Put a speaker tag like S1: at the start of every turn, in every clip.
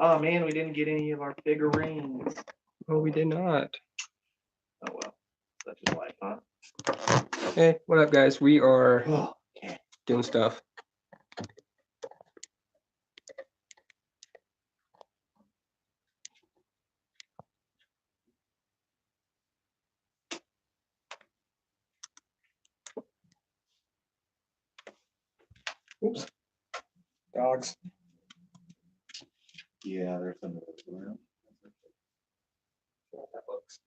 S1: Oh man, we didn't get any of our figurines.
S2: Oh, we did not.
S1: Oh well, such is life, huh?
S2: Hey, what up, guys? We are
S1: Oh, yeah.
S2: doing stuff. Oops. Dogs.
S1: Yeah, there's some of those around.
S2: That looks.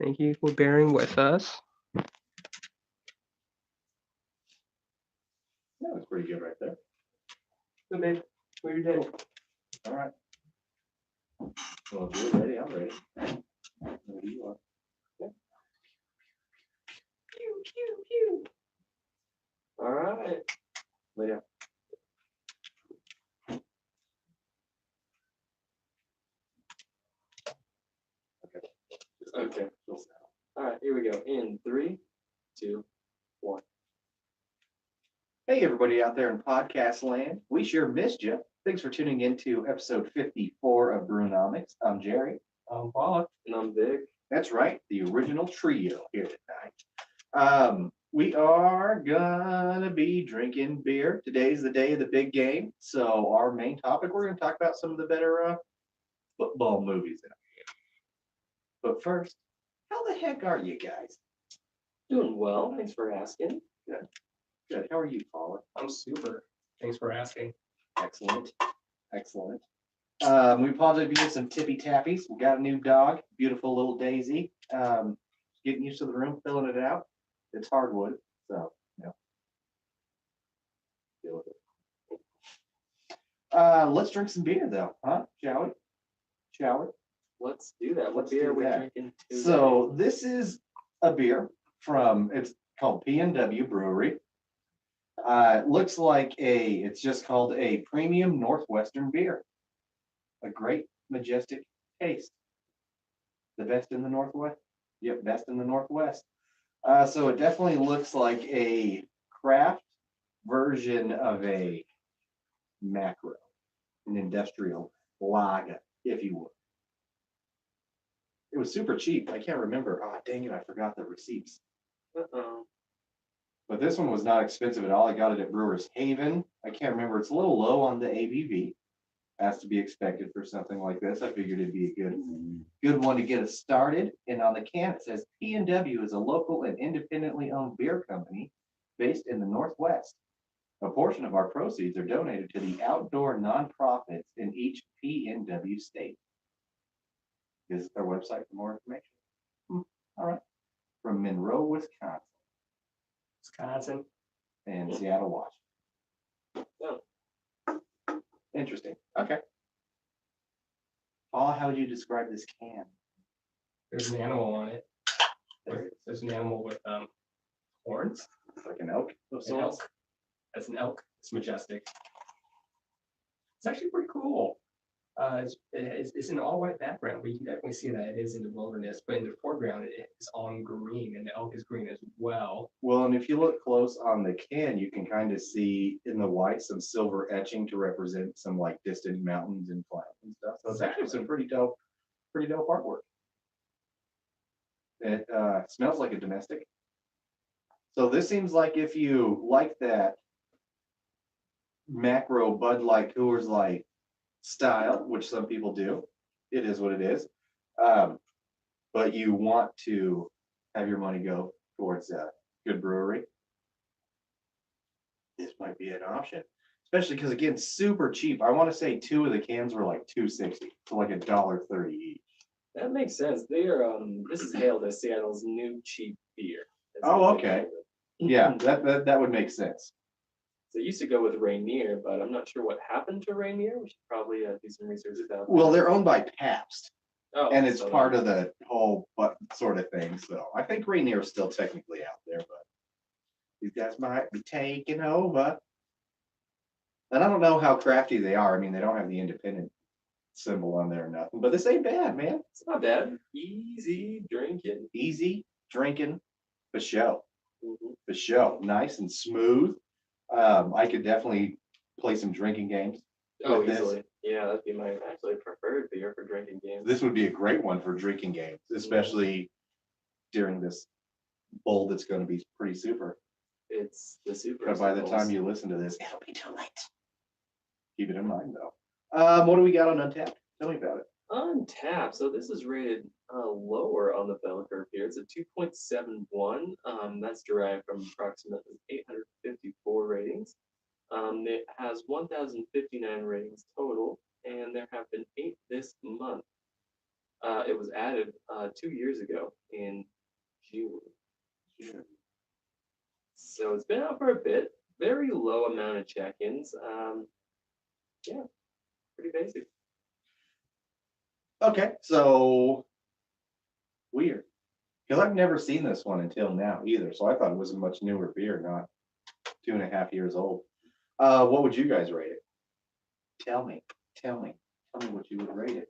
S2: Thank you for bearing with us.
S1: That was pretty good right there.
S2: Good, babe. What you doing?
S1: All right. Well, if you're ready, I'm ready. Where you are.
S2: Pew, pew, pew. All right.
S1: Lay down.
S2: Okay. All right, here we go. In 3, 2, 1.
S1: Hey, everybody out there in podcast land. We sure missed you. Thanks for tuning in to episode 54 of Brewnomics. I'm Jerry.
S2: I'm Paula. And I'm Vic.
S1: That's right, the original trio here tonight. We are gonna be drinking beer. Today's the day of the big game. So our main topic, we're gonna talk about some of the better football movies. But first, how the heck are you guys?
S2: Doing well. Thanks for asking.
S1: Good. Good. How are you, Paula?
S2: I'm super. Thanks for asking.
S1: Excellent. Excellent. We apologize if you get some tippy tappies. We got a new dog, beautiful little Daisy. Getting used to the room, filling it out. It's hardwood, so deal with it. Let's drink some beer though, huh? Shall we? Shall we?
S2: Let's do that. What
S1: Let's
S2: beer
S1: do
S2: are we
S1: that.
S2: drinking today?
S1: So this is a beer it's called P&W Brewery. It looks like it's just called a premium Northwestern beer. A great, majestic taste. The best in the Northwest. Yep, best in the Northwest. So it definitely looks like a craft version of a macro, an industrial lager, if you would. It was super cheap. I can't remember. Oh, dang it, I forgot the receipts.
S2: Uh-oh.
S1: But this one was not expensive at all. I got it at Brewers Haven. I can't remember. It's a little low on the ABV. As to be expected for something like this. I figured it'd be a good one to get us started. And on the can, it says P&W is a local and independently owned beer company based in the Northwest. A portion of our proceeds are donated to the outdoor nonprofits in each P&W state. Visit their website for more information. All right. From Monroe, Wisconsin, and Seattle, Washington.
S2: Oh.
S1: Interesting. Okay. Paul, how would you describe this can?
S2: There's an animal on it. There's an animal with horns.
S1: Like an elk of
S2: An
S1: sorts?
S2: elk. That's an elk. It's majestic. It's actually pretty cool. It's an all-white background, but you can definitely see that it is in the wilderness. But in the foreground, it is on green, and the elk is green as well.
S1: Well, and if you look close on the can, you can kind of see in the white some silver etching to represent some like distant mountains and clouds and stuff. So it's actually some pretty dope artwork. It smells like a domestic. So this seems like if you like that macro Bud Light, Coors Light style, which some people do, it is what it is. But you want to have your money go towards a good brewery, this might be an option. Especially because again, super cheap. I want to say 2 of the cans were like $2.60, so like $1.30 each.
S2: That makes sense. They are this is hailed as Seattle's new cheap beer.
S1: Oh, okay. Yeah, that would make sense.
S2: So it used to go with Rainier, but I'm not sure what happened to Rainier. We should probably do some research about that.
S1: Well, they're owned by Pabst, and it's
S2: so
S1: part of the whole sort of thing. So I think Rainier is still technically out there, but these guys might be taking over. And I don't know how crafty they are. I mean, they don't have the independent symbol on there or nothing, but this ain't bad, man.
S2: It's not bad. Easy drinking.
S1: Easy drinking for show.
S2: Mm-hmm.
S1: For show. Nice and smooth. I could definitely play some drinking games.
S3: Oh,
S1: with this.
S3: easily. Yeah, that'd be my actually preferred beer for drinking games.
S1: This would be a great one for drinking games, especially during this bowl that's going to be pretty super.
S3: It's the super.
S1: But by the
S3: Simples.
S1: time you listen to this, it'll be too late. Keep it in mind, though. What do we got on Untapped? Tell me about it.
S3: On tap, so this is rated lower on the bell curve here. It's a 2.71. That's derived from approximately 854 ratings. It has 1,059 ratings total, and there have been 8 this month. It was added 2 years ago in June. So it's been out for a bit. Very low amount of check-ins. Yeah, pretty basic.
S1: Okay, so weird. Because I've never seen this one until now either. So I thought it was a much newer beer, not 2.5 years old. What would you guys rate it? Tell me what you would rate it.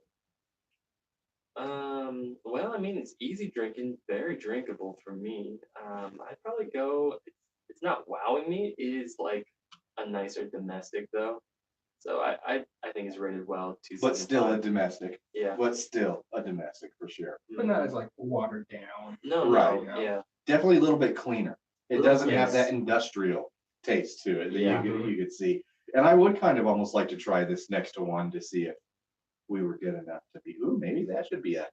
S3: Well, I mean, it's easy drinking, very drinkable for me. I'd probably go. It's not wowing me. It is like a nicer domestic though. So I think it's rated well.
S1: But still a
S3: 2.75.
S1: domestic.
S3: Yeah.
S1: But still a domestic for sure.
S2: But not as like watered down.
S3: No,
S1: Right.
S3: no, yeah.
S1: Definitely a little bit cleaner. It doesn't have
S2: Yes.
S1: that industrial taste to it that
S3: Yeah.
S1: you could see. And I would kind of almost like to try this next to one to see if we were good enough to be, ooh, maybe that should be a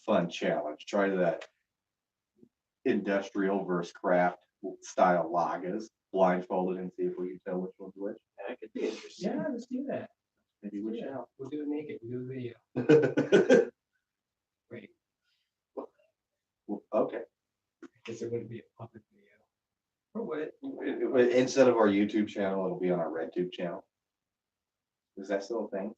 S1: fun challenge. Try that industrial versus craft style lagers blindfolded and see if we can tell which one's which.
S3: That could be interesting.
S2: Yeah, let's do that.
S1: Maybe we
S2: Yeah,
S1: shall.
S2: we'll do it naked. We'll do a video. Wait,
S1: Okay.
S2: guess it wouldn't be a public video. Or what?
S1: Instead of our YouTube channel, it'll be on our RedTube channel. Is that still a thing?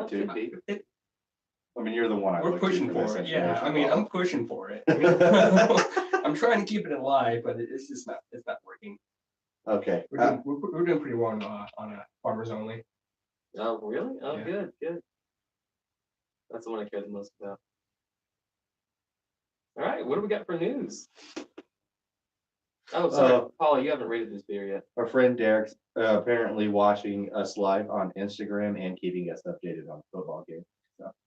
S3: Could be.
S1: I mean, you're the one I
S2: We're
S1: look to
S2: pushing
S1: this
S2: for it. Yeah, I
S1: information.
S2: mean, I'm pushing for it. I'm trying to keep it alive, but it's just not. It's not working.
S1: Okay.
S2: We're doing pretty well on a farmers only.
S3: Oh, really? Oh,
S2: Yeah.
S3: good, good. That's the one I care the most about. All right, what do we got for news? Oh, sorry, Paula, you haven't rated this beer yet.
S1: Our friend Derek's apparently watching us live on Instagram and keeping us updated on football games.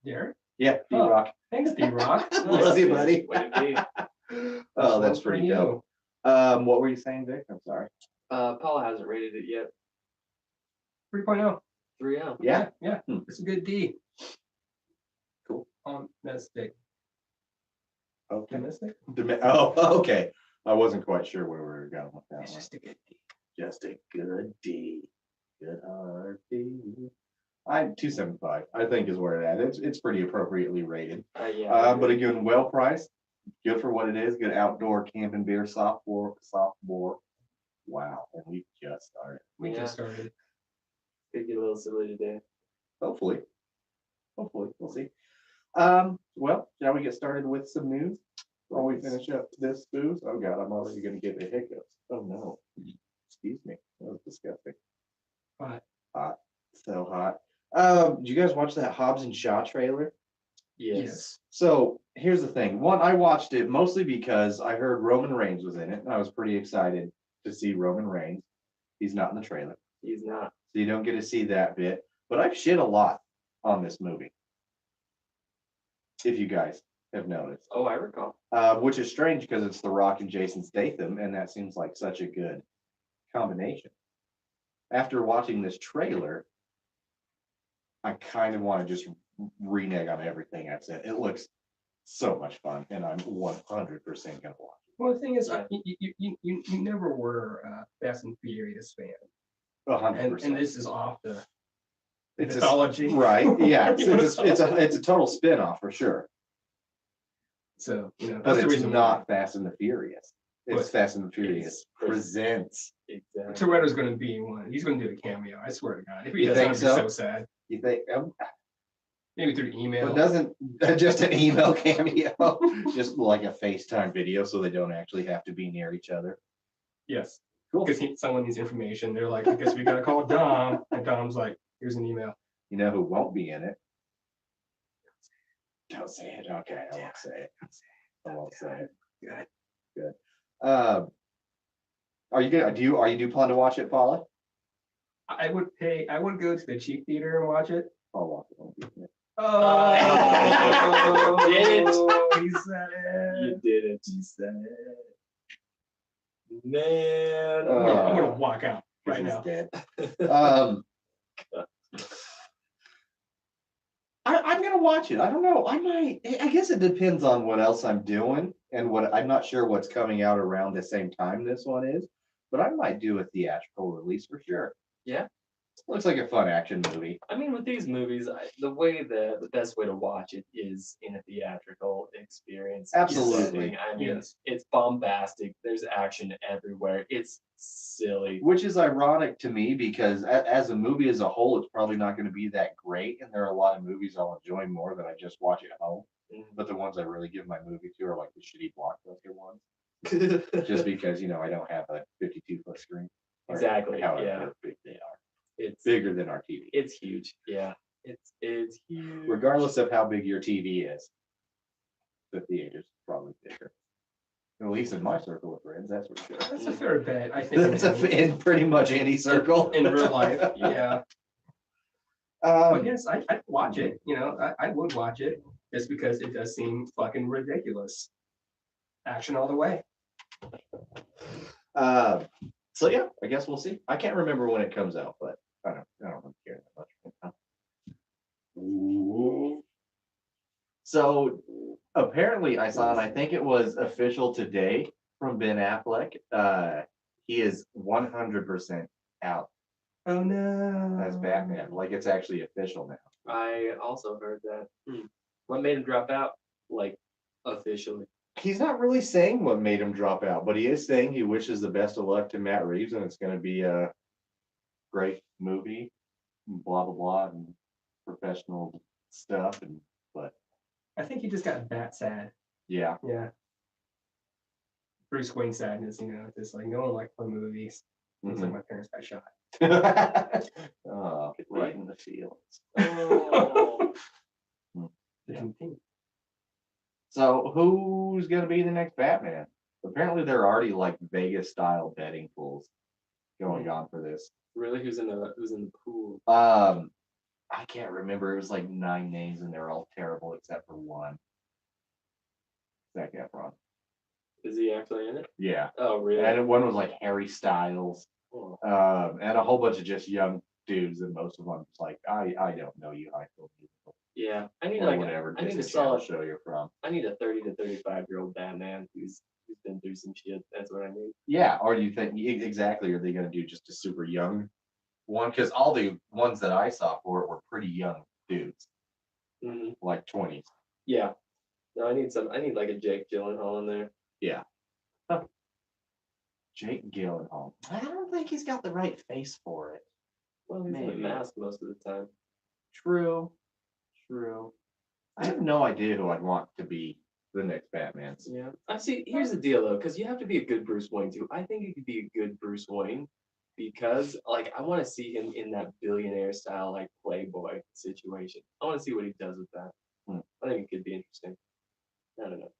S2: Derek,
S1: Yeah,
S2: Oh.
S1: D-Rock.
S2: thanks, D-Rock.
S1: Love you, buddy.
S3: Way to be.
S1: Oh, that's
S2: One for
S1: pretty
S2: you.
S1: dope. What were you saying, Vic? I'm sorry.
S3: Paula hasn't rated it yet.
S2: 3.0.
S3: 3-0.
S1: Yeah.
S2: Yeah,
S1: Hmm.
S2: it's a good D.
S1: Cool.
S2: On Mystic.
S1: Okay.
S2: Mystic?
S1: Oh, okay. I wasn't quite sure where we were going with that
S2: It's
S1: one.
S2: just a good D.
S1: Just a good D. Good hard D. 275, I think is where it at. It's pretty appropriately rated.
S3: Yeah.
S1: But again, well priced. Good for what it is. Good outdoor camping beer, soft bore. Wow. And we just started.
S2: We
S3: Yeah.
S2: just started.
S3: Could get a little silly today.
S1: Hopefully. We'll see. Well, shall we get started with some news while we finish up this booze? Oh God, I'm already gonna get the hiccups. Oh no. Excuse me. That was disgusting.
S2: But
S1: Hot. So hot. Did you guys watch that Hobbs and Shaw trailer?
S3: Yes.
S1: So here's the thing. One, I watched it mostly because I heard Roman Reigns was in it, and I was pretty excited to see Roman Reigns. He's not in the trailer,
S3: He's not.
S1: so you don't get to see that bit. But I've shit a lot on this movie, if you guys have noticed.
S3: Oh, I recall.
S1: Which is strange because it's The Rock and Jason Statham, and that seems like such a good combination. After watching this trailer, I kind of want to just renege on everything I've said. It looks so much fun, and I'm 100% gonna watch
S2: well, the thing is,
S3: Yeah.
S2: you never were a Fast and Furious fan,
S1: it. 100%.
S2: and this is off the
S1: It's a-
S2: mythology,
S1: right? Yeah, it's a total spin-off for sure.
S2: So
S1: But
S2: that's the
S1: it's
S2: reason
S1: not Fast and the Furious. It's
S2: But
S1: Fast and the Furious presents.
S3: Exactly.
S2: Toretto's going to be one. He's going to do a cameo. I swear to God. If he
S1: You
S2: does,
S1: think
S2: I'd be
S1: so?
S2: so sad.
S1: You think?
S2: Maybe through email.
S1: But doesn't just an email cameo, just like a FaceTime video, so they don't actually have to be near each other.
S2: Yes.
S1: Cool.
S2: Because someone needs information. They're like, I guess we got to call Dom. And Dom's like, here's an email.
S1: You know who won't be in it? Don't say it. Okay, I won't say it. I won't say it. Good. Are you do plan to watch it, Paula?
S2: I would go to the cheap theater and watch it.
S1: I'll watch it on weekend.
S2: Oh,
S3: Did it.
S2: he said
S3: You
S2: it.
S3: did it.
S2: He said it.
S3: Man.
S2: I'm gonna walk out right
S1: He's
S2: now.
S1: dead. I'm gonna watch it. I don't know. I might. I guess it depends on what else I'm doing and what I'm not sure what's coming out around the same time this one is, but I might do a theatrical release for sure.
S3: Yeah.
S1: Looks like a fun action movie.
S3: I mean, with these movies, the best way to watch it is in a theatrical experience.
S1: Absolutely.
S3: setting. I mean,
S2: Yes.
S3: it's bombastic. There's action everywhere. It's silly.
S1: Which is ironic to me because as a movie as a whole, it's probably not going to be that great. And there are a lot of movies I'll enjoy more that I just watch at home.
S3: Mhm.
S1: But the ones I really give my movie to are like the shitty blockbuster ones, just because I don't have a 52-foot screen. Or
S3: Exactly,
S1: However
S3: yeah.
S1: big they are,
S3: It's
S1: bigger than our TV.
S3: It's huge. Yeah. It's huge.
S1: Regardless of how big your TV is, the theater's probably bigger. At least in my circle of friends, that's for sure.
S2: That's a fair bet. I think
S1: That's in pretty much any circle
S2: in real life. Yeah. But
S1: Um,
S2: yes, I'd watch it. I would watch it just because it does seem fucking ridiculous. Action all the way.
S1: so yeah, I guess we'll see. I can't remember when it comes out, but I don't really care that much right now. So apparently I saw, and I think it was official today from Ben Affleck. He is 100% out
S2: Oh no.
S1: as Batman. Like it's actually official now.
S3: I also heard that. What made him drop out? Like, officially.
S1: He's not really saying what made him drop out, but he is saying he wishes the best of luck to Matt Reeves and it's going to be a great movie, and blah blah blah, and professional stuff. And but
S2: I think he just got bat sad.
S1: yeah,
S2: Yeah. Bruce Wayne sadness, just like no one liked the movies. It's like my parents got shot.
S1: oh, right in the feels.
S3: Oh.
S1: So who's gonna be the next Batman? Apparently there are already like Vegas style betting pools going on for this.
S3: Really? Who's in the pool?
S1: I can't remember. It was like 9 names and they're all terrible except for one. Zac Efron.
S3: Is he actually in it?
S1: Yeah.
S3: Oh, really?
S1: And one was like Harry Styles.
S3: Oh.
S1: And a whole bunch of just young dudes, and most of them just like, I don't know you, high school people.
S3: Yeah. I need
S1: Or
S3: like
S1: whatever
S3: I need a
S1: Disney Channel
S3: solid.
S1: show you're from.
S3: I need a 30 to 35-year-old Batman who's been through some shit. That's what I need.
S1: Yeah, or do you think exactly are they gonna do just a super young one? Because all the ones that I saw for it were pretty young dudes,
S3: Mhm.
S1: like 20s.
S3: Yeah. No, I need like a Jake Gyllenhaal in there.
S1: Yeah. Jake Gyllenhaal. I don't think he's got the right face for it.
S3: Well, he's in a
S1: Maybe.
S3: mask most of the time.
S1: True. I have no idea who I'd want to be the next Batman.
S3: Yeah. I see. Here's the deal, though, because you have to be a good Bruce Wayne too. I think he could be a good Bruce Wayne because, like, I want to see him in that billionaire style, like Playboy situation. I want to see what he does with that. I think it could be interesting. I don't know.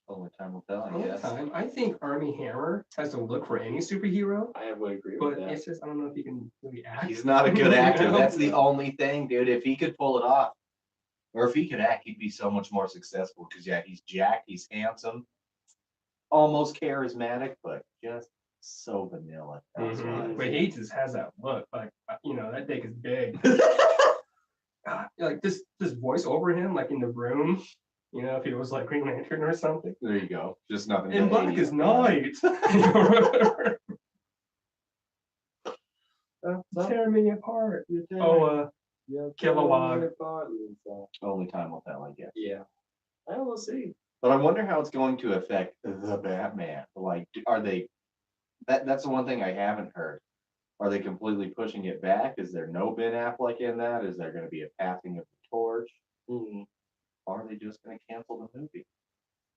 S1: Only time will tell, I
S2: All the
S1: guess.
S2: time. I think Armie Hammer has to look for any superhero,
S3: I would agree
S2: but
S3: with that.
S2: it's just I don't know if he can really act.
S1: He's not a good actor.
S2: You know?
S1: That's the only thing, dude. If he could pull it off, or if he could act, he'd be so much more successful. Because yeah, he's jacked, he's handsome, almost charismatic, but just so vanilla. That's why.
S2: Mhm. But he just has that look, like that dick is big. Like this voice over him, like in the room. If he was like Green Lantern or something.
S1: There you go. Just nothing.
S2: And
S1: but
S2: black
S1: 80s.
S2: is night. Tear me apart. Oh, Kilowog.
S1: Only time will tell, I guess.
S3: Yeah. I will see.
S1: But I wonder how it's going to affect the Batman. Like, are they? That's the one thing I haven't heard. Are they completely pushing it back? Is there no Ben Affleck in that? Is there going to be a passing of the torch?
S3: Hmm.
S1: Or are they just going to cancel the movie?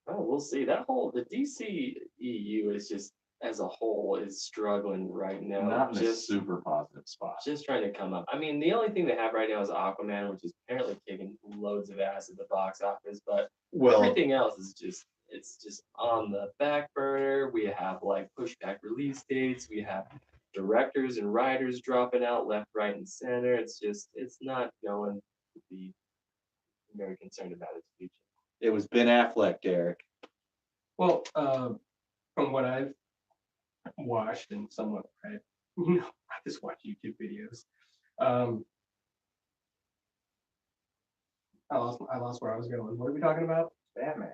S3: Oh, we'll see. The DC EU is just as a whole is struggling right now.
S1: Not in a
S3: just
S1: super positive spot.
S3: just trying to come up. I mean, the only thing they have right now is Aquaman, which is apparently kicking loads of ass at the box office, but
S1: Well,
S3: everything else is just it's just on the back burner. We have like pushback release dates. We have directors and writers dropping out left, right, and center. It's not going to be very concerned about its future.
S1: It was Ben Affleck, Derek.
S2: Well, from what I've watched and somewhat read, I just watch YouTube videos. I lost where I was going. What are we talking about?
S1: Batman.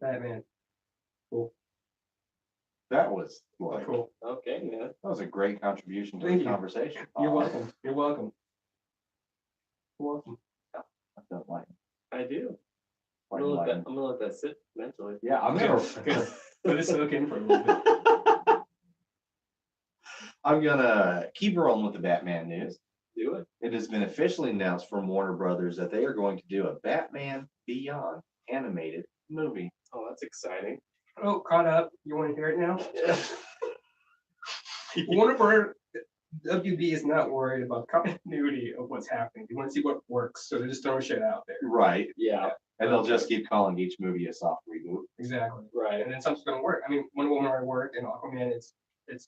S2: Batman. Cool.
S1: That was like,
S2: Cool.
S3: Okay, man.
S1: that was a great contribution to
S2: Thank
S1: the
S2: you.
S1: conversation.
S2: You're welcome. You're welcome. You're welcome.
S1: I felt like,
S3: I do.
S1: like,
S3: I'm
S1: like-
S3: gonna let that sit mentally.
S1: yeah, I'm gonna.
S2: Okay. Let it soak in for a little bit.
S1: I'm gonna keep rolling with the Batman news.
S3: Do it.
S1: It has been officially announced from Warner Brothers that they are going to do a Batman Beyond animated movie.
S3: Oh, that's exciting.
S2: Oh, caught up. You want to hear it now? Warner Brothers, WB is not worried about continuity of what's happening. They want to see what works, so they're just throwing shit out there.
S1: Right.
S3: Yeah.
S1: And they'll just keep calling each movie a soft reboot.
S2: Exactly.
S3: Right.
S2: And then something's going to work. I mean, Wonder Woman already worked, and Aquaman, it's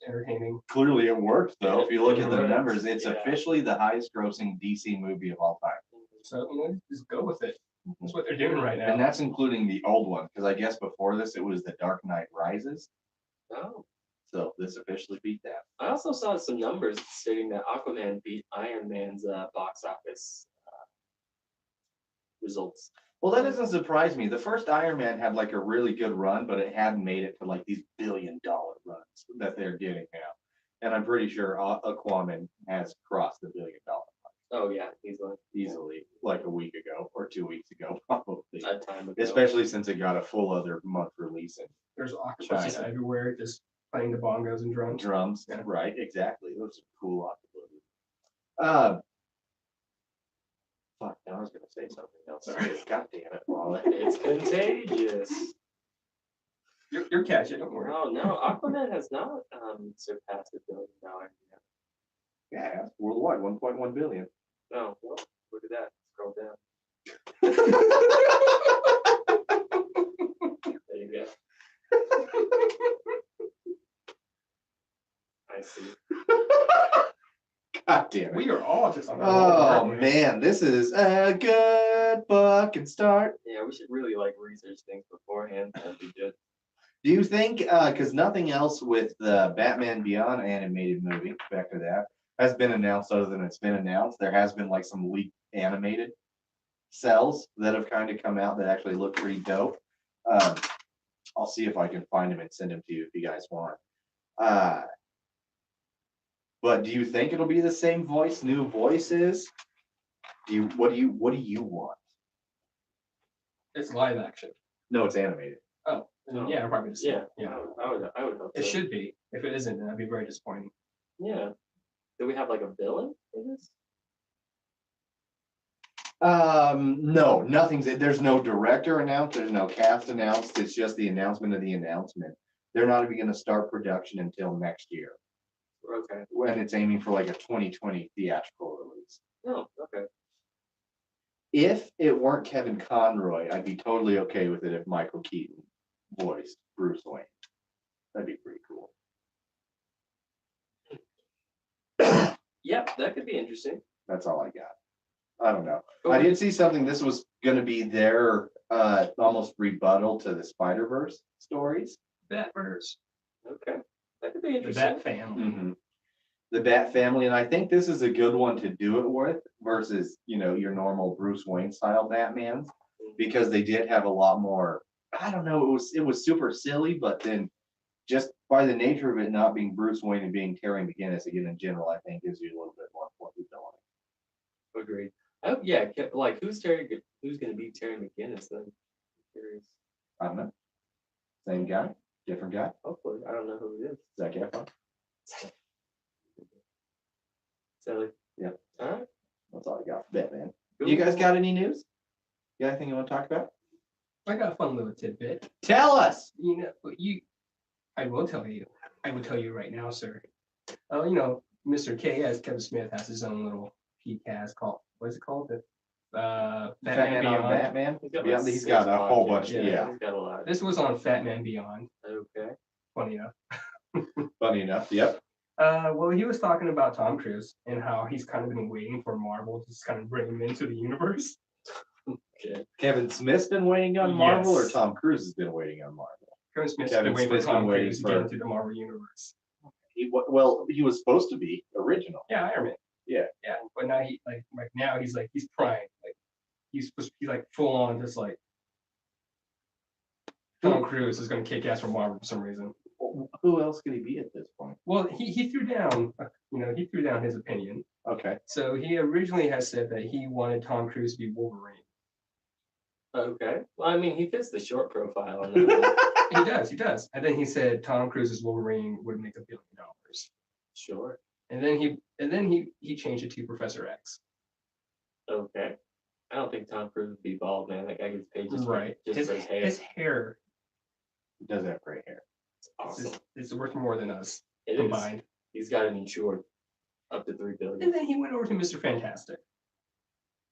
S2: entertaining.
S1: Clearly it works though. If you look at the
S3: Right.
S1: numbers, it's
S3: Yeah.
S1: officially the highest grossing DC movie of all time.
S2: So just go with it. That's what they're doing right now.
S1: And that's including the old one, because I guess before this it was The Dark Knight Rises.
S3: Oh.
S1: So this officially beat that.
S3: I also saw some numbers stating that Aquaman beat Iron Man's box office results.
S1: Well, that doesn't surprise me. The first Iron Man had like a really good run, but it hadn't made it to like these billion-dollar runs that they're getting now. And I'm pretty sure Aquaman has crossed the $1 billion
S3: Oh yeah,
S1: easily, like a week ago or 2 weeks ago, probably.
S3: that time ago.
S1: Especially since it got a full other month release in
S2: There's octopuses
S1: China.
S2: everywhere, just playing the bongos and drums.
S1: drums.
S2: Yeah.
S1: Right, exactly. Those are cool octopuses. Fuck, now I was gonna say something else.
S2: Sorry.
S1: God damn it, Wally.
S3: It's contagious.
S2: You're catching, don't worry.
S3: Oh no, Aquaman has not surpassed $1 billion yet.
S1: Yeah, it's worldwide, 1.1 billion.
S3: Oh, well, look at that. Scroll down. There you go. I see.
S1: God damn it.
S2: We are all just on the roll,
S1: Oh
S2: aren't we?
S1: man, this is a good fucking start.
S3: Yeah, we should really like research things beforehand. That'd be good.
S1: Do you think, because nothing else with the Batman Beyond animated movie, back to that, has been announced other than it's been announced, there has been like some leaked animated cells that have kind of come out that actually look pretty dope. I'll see if I can find them and send them to you if you guys want. But do you think it'll be the same voice, new voices? What do you want?
S2: It's live action.
S1: No, it's animated.
S2: Oh,
S3: No.
S2: yeah, probably the same.
S3: Yeah,
S2: Yeah.
S3: I would hope so.
S2: It should be. If it isn't, then that'd be very disappointing.
S3: Yeah. Do we have like a villain for this?
S1: No, there's no director announced, there's no cast announced, it's just the announcement of the announcement. They're not even gonna start production until next year,
S3: Okay.
S1: when it's aiming for like a 2020 theatrical release.
S3: Oh, okay.
S1: If it weren't Kevin Conroy, I'd be totally okay with it if Michael Keaton voiced Bruce Wayne. That'd be pretty cool.
S3: Yep, that could be interesting.
S1: That's all I got. I don't know.
S3: But
S1: I
S3: we-
S1: did see something, this was gonna be their almost rebuttal to the Spider-Verse stories.
S2: Batverse.
S3: Okay. That could be
S2: The
S3: interesting.
S2: Bat family.
S1: Mhm. The Bat family, and I think this is a good one to do it with versus, your normal Bruce Wayne style Batmans, because they did have a lot more, I don't know, it was super silly, but then just by the nature of it not being Bruce Wayne and being Terry McGinnis again in general, I think gives you a little bit more flexibility.
S3: Agreed. Oh yeah, like who's going to be Terry McGinnis then? I'm curious.
S1: I don't know. Same guy, different guy,
S3: Hopefully, I don't know who it is.
S1: Zac Efron.
S3: So
S1: Yeah.
S3: All right.
S1: That's all I got for Batman. You guys got any news? You got anything you want to talk about?
S2: I got a fun little tidbit.
S1: Tell us.
S2: I will tell you. I will tell you right now, sir. Mr. K, as Kevin Smith has his own little PCast called, what is it called? Batman
S1: on
S2: Beyond.
S1: Batman.
S3: He's got,
S1: Yeah,
S3: like,
S1: he's got
S3: 6
S1: a whole
S3: podcasts.
S1: bunch. Yeah.
S3: He's got a lot.
S2: This was on Fat Man Beyond.
S3: Okay.
S2: Funny enough.
S1: Funny enough. Yep.
S2: Well, he was talking about Tom Cruise and how he's kind of been waiting for Marvel to just kind of bring him into the universe.
S3: Okay.
S1: Kevin Smith's been waiting on Marvel, or
S2: Yes.
S1: Tom Cruise has been waiting on Marvel.
S2: Kevin Smith's
S1: Kevin
S2: been waiting
S1: Smith's
S2: for Tom
S1: been waiting
S2: Cruise to
S1: for-
S2: get into the Marvel universe.
S1: He was supposed to be original.
S2: Yeah, Iron Man.
S1: Yeah.
S2: Yeah, but now he's prime. Like he's like full on just like Tom Cruise is gonna kick ass for Marvel for some reason.
S1: Who else could he be at this point?
S2: Well, he threw down, he threw down his opinion.
S1: Okay.
S2: So he originally has said that he wanted Tom Cruise to be Wolverine.
S3: Okay. Well, I mean, he fits the short profile on that.
S2: He does. And then he said Tom Cruise's Wolverine would make $1 billion.
S3: Sure.
S2: And then he changed it to Professor X.
S3: Okay. I don't think Tom Cruise would be bald, man. That guy gets paid just
S2: Right.
S3: for his hair.
S2: His hair
S1: He does have gray hair.
S3: It's awesome.
S2: is worth more than us
S3: It is.
S2: combined.
S3: He's got it insured up to $3 billion.
S2: And then he went over to Mr. Fantastic.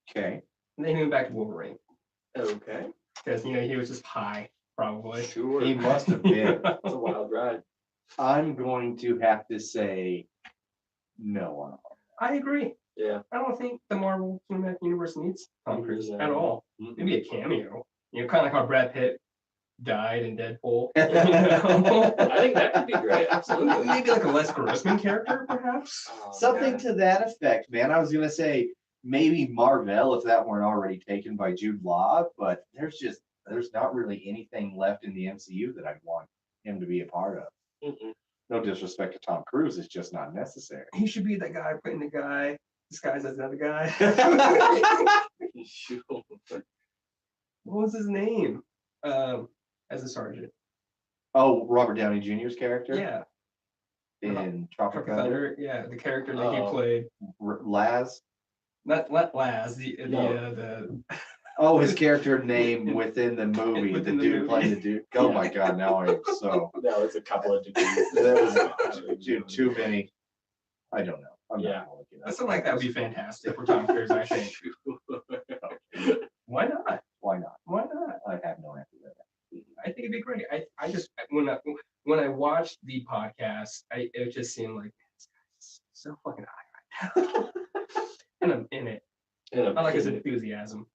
S1: Okay.
S2: And then he went back to Wolverine.
S3: Okay.
S2: Because he was just high, probably.
S3: Sure.
S1: He must have been.
S3: It's a wild ride.
S1: I'm going to have to say no on all.
S2: I agree.
S3: Yeah.
S2: I don't think the Marvel Cinematic Universe needs Tom Cruise
S3: No.
S2: at all.
S1: Mhm.
S2: Maybe a cameo. Kind of like how Brad Pitt died in Deadpool.
S3: I think that could be great. Absolutely.
S2: Maybe like a Les Grossman character, perhaps.
S1: Something
S3: Yeah.
S1: to that effect, man. I was gonna say maybe Marvel if that weren't already taken by Jude Law, but there's not really anything left in the MCU that I'd want him to be a part of.
S3: Mm-mm.
S1: No disrespect to Tom Cruise, it's just not necessary.
S2: He should be that guy playing the guy disguised as another guy.
S3: Sure.
S2: What was his name? As a sergeant.
S1: Oh, Robert Downey Jr.'s character
S2: Yeah.
S1: in
S2: Tropic
S1: Tropic Thunder.
S2: Thunder. Yeah, the character that he
S3: Oh.
S2: played.
S1: Laz.
S2: Not Laz. The
S1: Oh, his character name within the movie.
S2: Within
S1: the
S2: the
S1: dude
S2: movie.
S1: playing the dude. Oh my
S3: Yeah.
S1: God! Now I'm so.
S3: No, it's a couple of degrees.
S1: Dude, too many. I don't know. I'm
S3: Yeah.
S1: not gonna look it up.
S2: something like that would be fantastic for Tom Cruise. I think. Why not?
S1: Why not?
S2: Why not?
S1: I have no answer to that.
S2: I think it'd be great. I just when I watched the podcast, it just seemed like this guy's so fucking high right now, and I'm in it. I like his enthusiasm.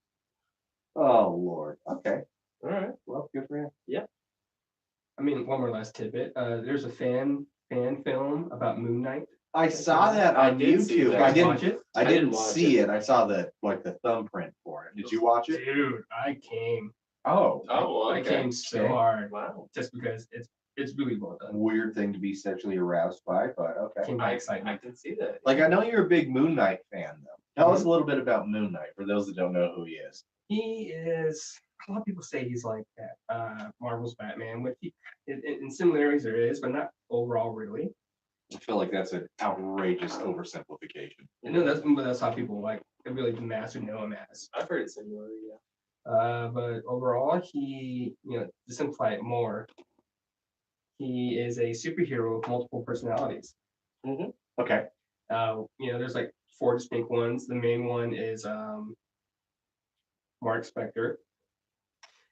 S1: Oh Lord. Okay.
S3: All right.
S1: Well, good for him.
S2: I mean, one more last tidbit. There's a fan film about Moon Knight.
S1: I saw that
S3: I
S1: on
S3: did see
S1: YouTube.
S3: that.
S1: I
S2: Watch
S1: didn't.
S2: it,
S1: I
S3: didn't
S1: didn't
S3: watch
S1: see
S3: it.
S1: it. I saw the thumbprint for it. Did you watch it?
S2: dude. I came.
S1: Oh.
S3: Oh,
S2: I
S3: okay.
S2: came so
S1: Okay.
S2: hard
S3: Wow.
S2: just because it's really well done.
S1: Weird thing to be sexually aroused by, but okay.
S2: Came by
S3: I
S2: excitement.
S3: can see that.
S1: Like I know you're a big Moon Knight fan though. Tell us a little bit about Moon Knight for those that don't know who he is.
S2: He is. A lot of people say he's like that. Marvel's Batman, which in similarities there is, but not overall really.
S1: I feel like that's an outrageous oversimplification.
S2: I know that's how people like really mass who know him as.
S3: I've heard it similar, yeah.
S2: But overall, he, to simplify it more, he is a superhero with multiple personalities.
S1: Okay.
S2: There's like 4 distinct ones. The main one is Mark Spector.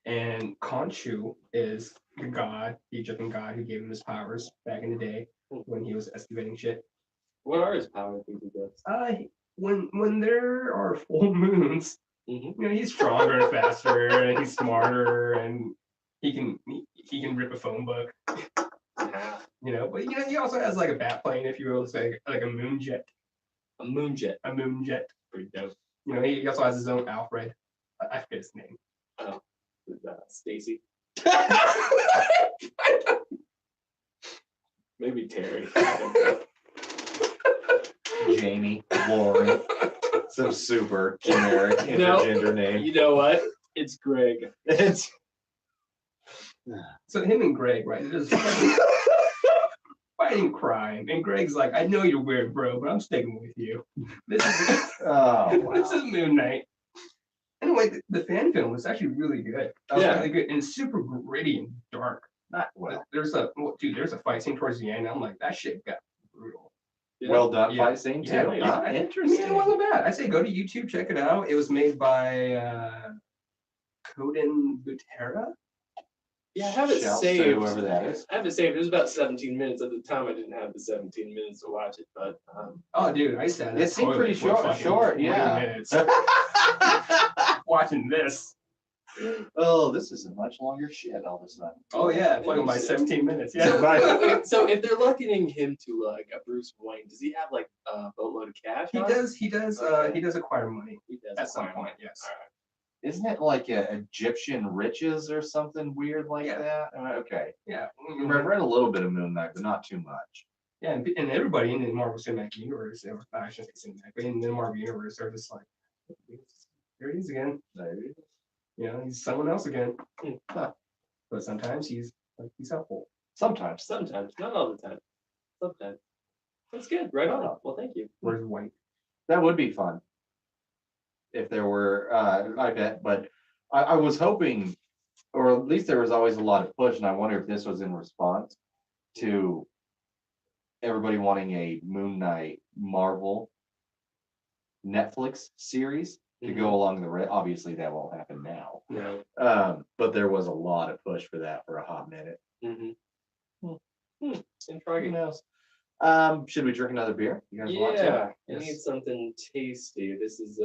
S2: And Khonshu is the Egyptian god who gave him his powers back in the day when he was excavating shit.
S3: What are his powers these days?
S2: When there are full moons,
S3: Mm-hmm.
S2: he's stronger and faster, and he's smarter, and he can rip a phone book.
S3: Yeah.
S2: But he also has like a bat plane, if you will, say like a moon jet.
S3: A moon jet.
S2: A moon jet.
S3: Pretty dope.
S2: He also has his own Alfred. I forget his name.
S3: With Stacy. Maybe Terry. I don't know.
S1: Jamie, Lauren, some super generic
S3: No.
S1: intergender name.
S3: You know what? It's Greg.
S1: It's
S2: So him and Greg, right? They're just fighting crime, and Greg's like, "I know you're weird, bro, but I'm sticking with you." This is
S1: oh
S2: this
S1: wow.
S2: is Moon Knight. Anyway, the fan film was actually really good.
S3: Yeah.
S2: Really good and super gritty and dark.
S1: Not well.
S2: There's a fight scene towards the end. I'm like, that shit got brutal.
S3: Yeah.
S1: Well done
S2: Yeah.
S1: fight scene too.
S2: Yeah, nice.
S1: Ah,
S2: I mean, it
S1: interesting.
S2: wasn't bad. I say go to YouTube, check it out. It was made by Coden Butera.
S3: Yeah, I have it
S1: Shouts to
S3: saved.
S1: whoever that is.
S3: I have it saved. It was about 17 minutes at the time. I didn't have the 17 minutes to watch it, but
S2: Oh, dude, I sat. in
S1: It
S2: the
S1: seemed
S2: toilet
S1: pretty
S2: for
S1: short-
S2: fucking
S1: short,
S2: 20
S1: yeah.
S2: minutes watching this.
S1: Oh, this is a much longer shit all of a sudden.
S2: Oh yeah, fucking by 17 minutes.
S3: so,
S2: Yeah.
S1: Right.
S3: so if they're likening him to like a Bruce Wayne, does he have like a boatload of cash?
S2: He
S3: on him?
S2: does. He does.
S3: Okay.
S2: He does acquire money
S3: He does
S2: at some
S3: acquire
S2: point.
S3: money.
S2: Yes.
S3: All right.
S1: Isn't it like Egyptian riches or something weird like
S2: Yeah.
S1: that? Okay.
S2: Yeah.
S1: I've read a little bit of Moon Knight, but not too much.
S2: Yeah, and everybody in the Marvel Cinematic Universe, or I shouldn't say cinematic, but in the Marvel Universe, are just like, here he is again. You know, he's someone else again.
S1: Huh.
S2: But sometimes he's helpful.
S1: Sometimes.
S3: Sometimes, not all the time. Sometimes. That's good. Right on. Well, thank you.
S2: Where's White?
S1: That would be fun. If there were, I bet, but I was hoping, or at least there was always a lot of push, and I wonder if this was in response to everybody wanting a Moon Knight Marvel Netflix series to go along the red. Obviously, that won't happen now.
S3: No.
S1: But there was a lot of push for that for a hot minute.
S3: Mm-hmm.
S1: Who
S3: Intriguing.
S1: knows? Should we drink another beer? You guys want to?
S3: Yeah, I
S2: Yes.
S3: need something tasty. This is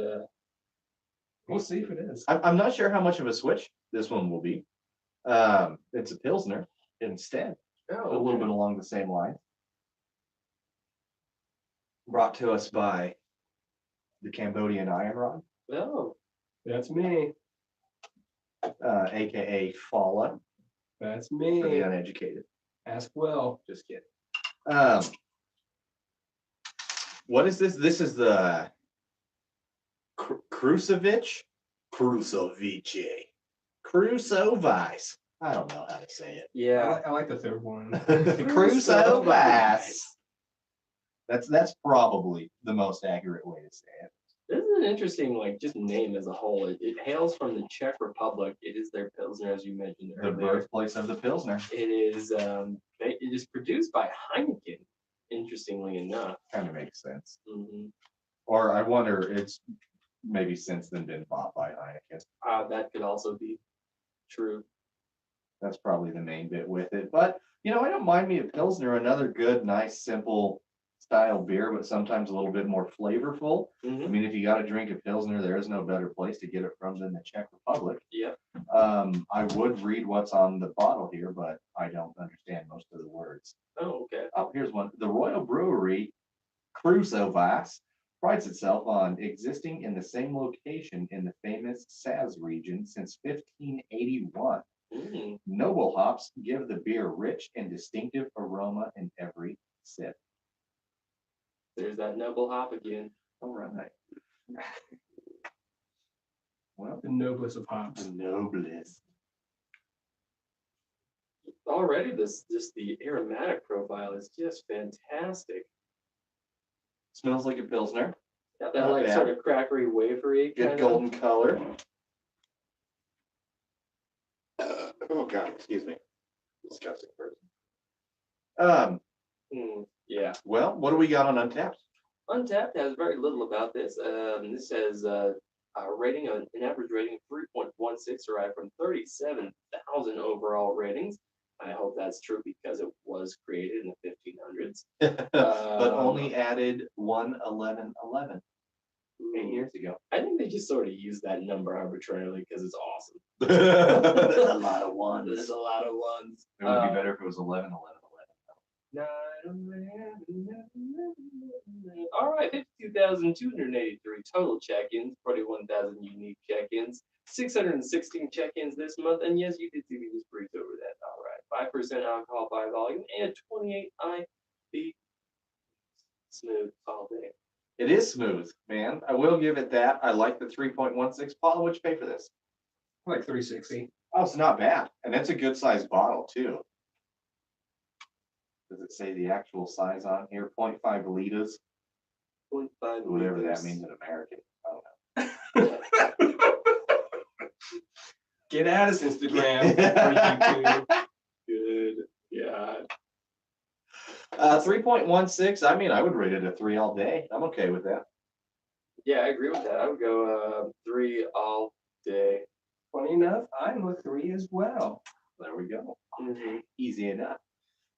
S2: We'll see if it is.
S1: I'm not sure how much of a switch this one will be. It's a Pilsner instead, a little bit along the same line. Brought to us by the Cambodian Iron Rod,
S3: Oh,
S2: That's me.
S1: aka Fala
S2: That's
S1: for the
S2: me.
S1: uneducated.
S2: Ask Will.
S1: Just kidding. What is this? This is the Krusovich? Krusovice. Krusovice. I don't know how to say it.
S3: yeah.
S2: I like the third one.
S1: Krusovice. That's probably the most accurate way to say it.
S3: This is an interesting, like, just name as a whole. It hails from the Czech Republic. It is their Pilsner, as you mentioned
S1: The
S3: earlier.
S1: birthplace of the Pilsner.
S3: It is produced by Heineken, interestingly enough.
S1: Kind of makes sense.
S3: Mhm.
S1: Or I wonder, it's maybe since then been bought by Heineken.
S3: That could also be true.
S1: That's probably the main bit with it. But, I don't mind me a Pilsner, another good, nice, simple style beer, but sometimes a little bit more flavorful. I
S3: Mhm.
S1: mean, if you got to drink a Pilsner, there is no better place to get it from than the Czech Republic.
S3: Yep.
S1: I would read what's on the bottle here, but I don't understand most of the words.
S3: Oh, okay.
S1: Oh, here's one. The Royal Brewery, Krusovice, prides itself on existing in the same location in the famous Saz region since 1581.
S3: Mm.
S1: Noble hops give the beer rich and distinctive aroma in every sip.
S3: There's that noble hop again.
S1: All right. Well,
S2: The noblest of hops.
S1: the noblest.
S3: Already, the aromatic profile is just fantastic.
S1: Smells like a Pilsner.
S3: Got that
S1: Not
S3: like
S1: bad.
S3: sort of crackery, wafery
S1: Good
S3: kind
S1: golden color. Oh God, excuse me. Disgusting person.
S3: Yeah.
S1: Well, what do we got on Untapped?
S3: Untapped has very little about this. This has a rating, an average rating of 3.16, derived from 37,000 overall ratings. I hope that's true because it was created in the 1500s.
S1: But only added 1/11/11 8 years ago.
S3: I think they just sort of use that number arbitrarily because it's awesome.
S1: That's a lot of ones.
S3: There's a lot of ones.
S1: It would be better if it was 11/11/11.
S3: All right, 52,283 total check-ins, 41,000 unique check-ins, 616 check-ins this month, and yes, you did see me just breeze over that. All right, 5% alcohol by volume and 28 IB. Smooth all day.
S1: It is smooth, man. I will give it that. I like the 3.16. Paula, what'd you pay for this?
S2: Like 360.
S1: Oh, it's not bad. And it's a good sized bottle too. Does it say the actual size on here? 0.5 liters,
S3: 0.5
S1: whatever
S3: liters.
S1: that means in American. I don't know.
S2: Get at us, Instagram. Or YouTube.
S3: Good. Yeah.
S1: 3.16. I mean, I would rate it a 3 all day. I'm okay with that.
S3: Yeah, I agree with that. I would go 3 all day.
S2: Funny enough, I'm a 3 as well.
S1: There we go.
S3: Mhm.
S1: Easy enough.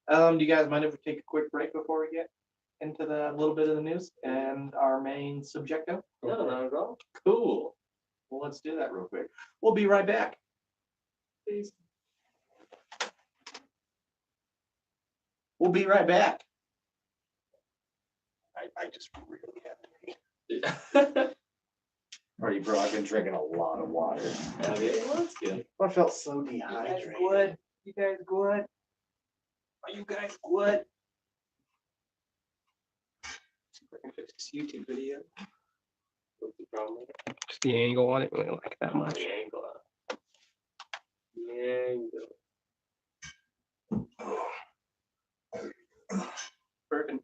S1: Do you guys mind if we take a quick break before we get into the little bit of the news and our main subjective?
S3: No, not at all. Cool.
S1: Well, let's do that real quick. We'll be right back.
S3: Peace.
S1: We'll be right back. I just really have to pee. Already, bro, I've been drinking a lot of water.
S3: Okay, well, that's good.
S1: I felt so dehydrated.
S2: Good. You guys good? Are you guys good? See if I can fix this YouTube video.
S3: What's the problem?
S2: Just the angle on it, really like that much.
S3: The angle. The angle.
S2: Perfect.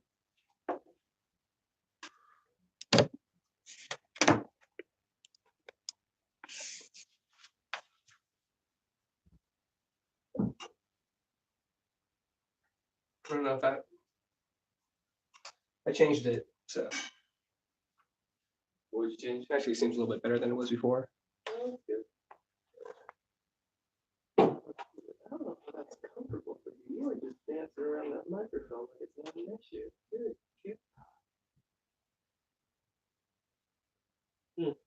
S2: I don't know if I changed it, so
S3: What would you change?
S2: it actually seems a little bit better than it was before.
S3: Oh, that's good. I don't know if that's comfortable for you. You would just dance around that microphone like it's not an issue. Good. Cute.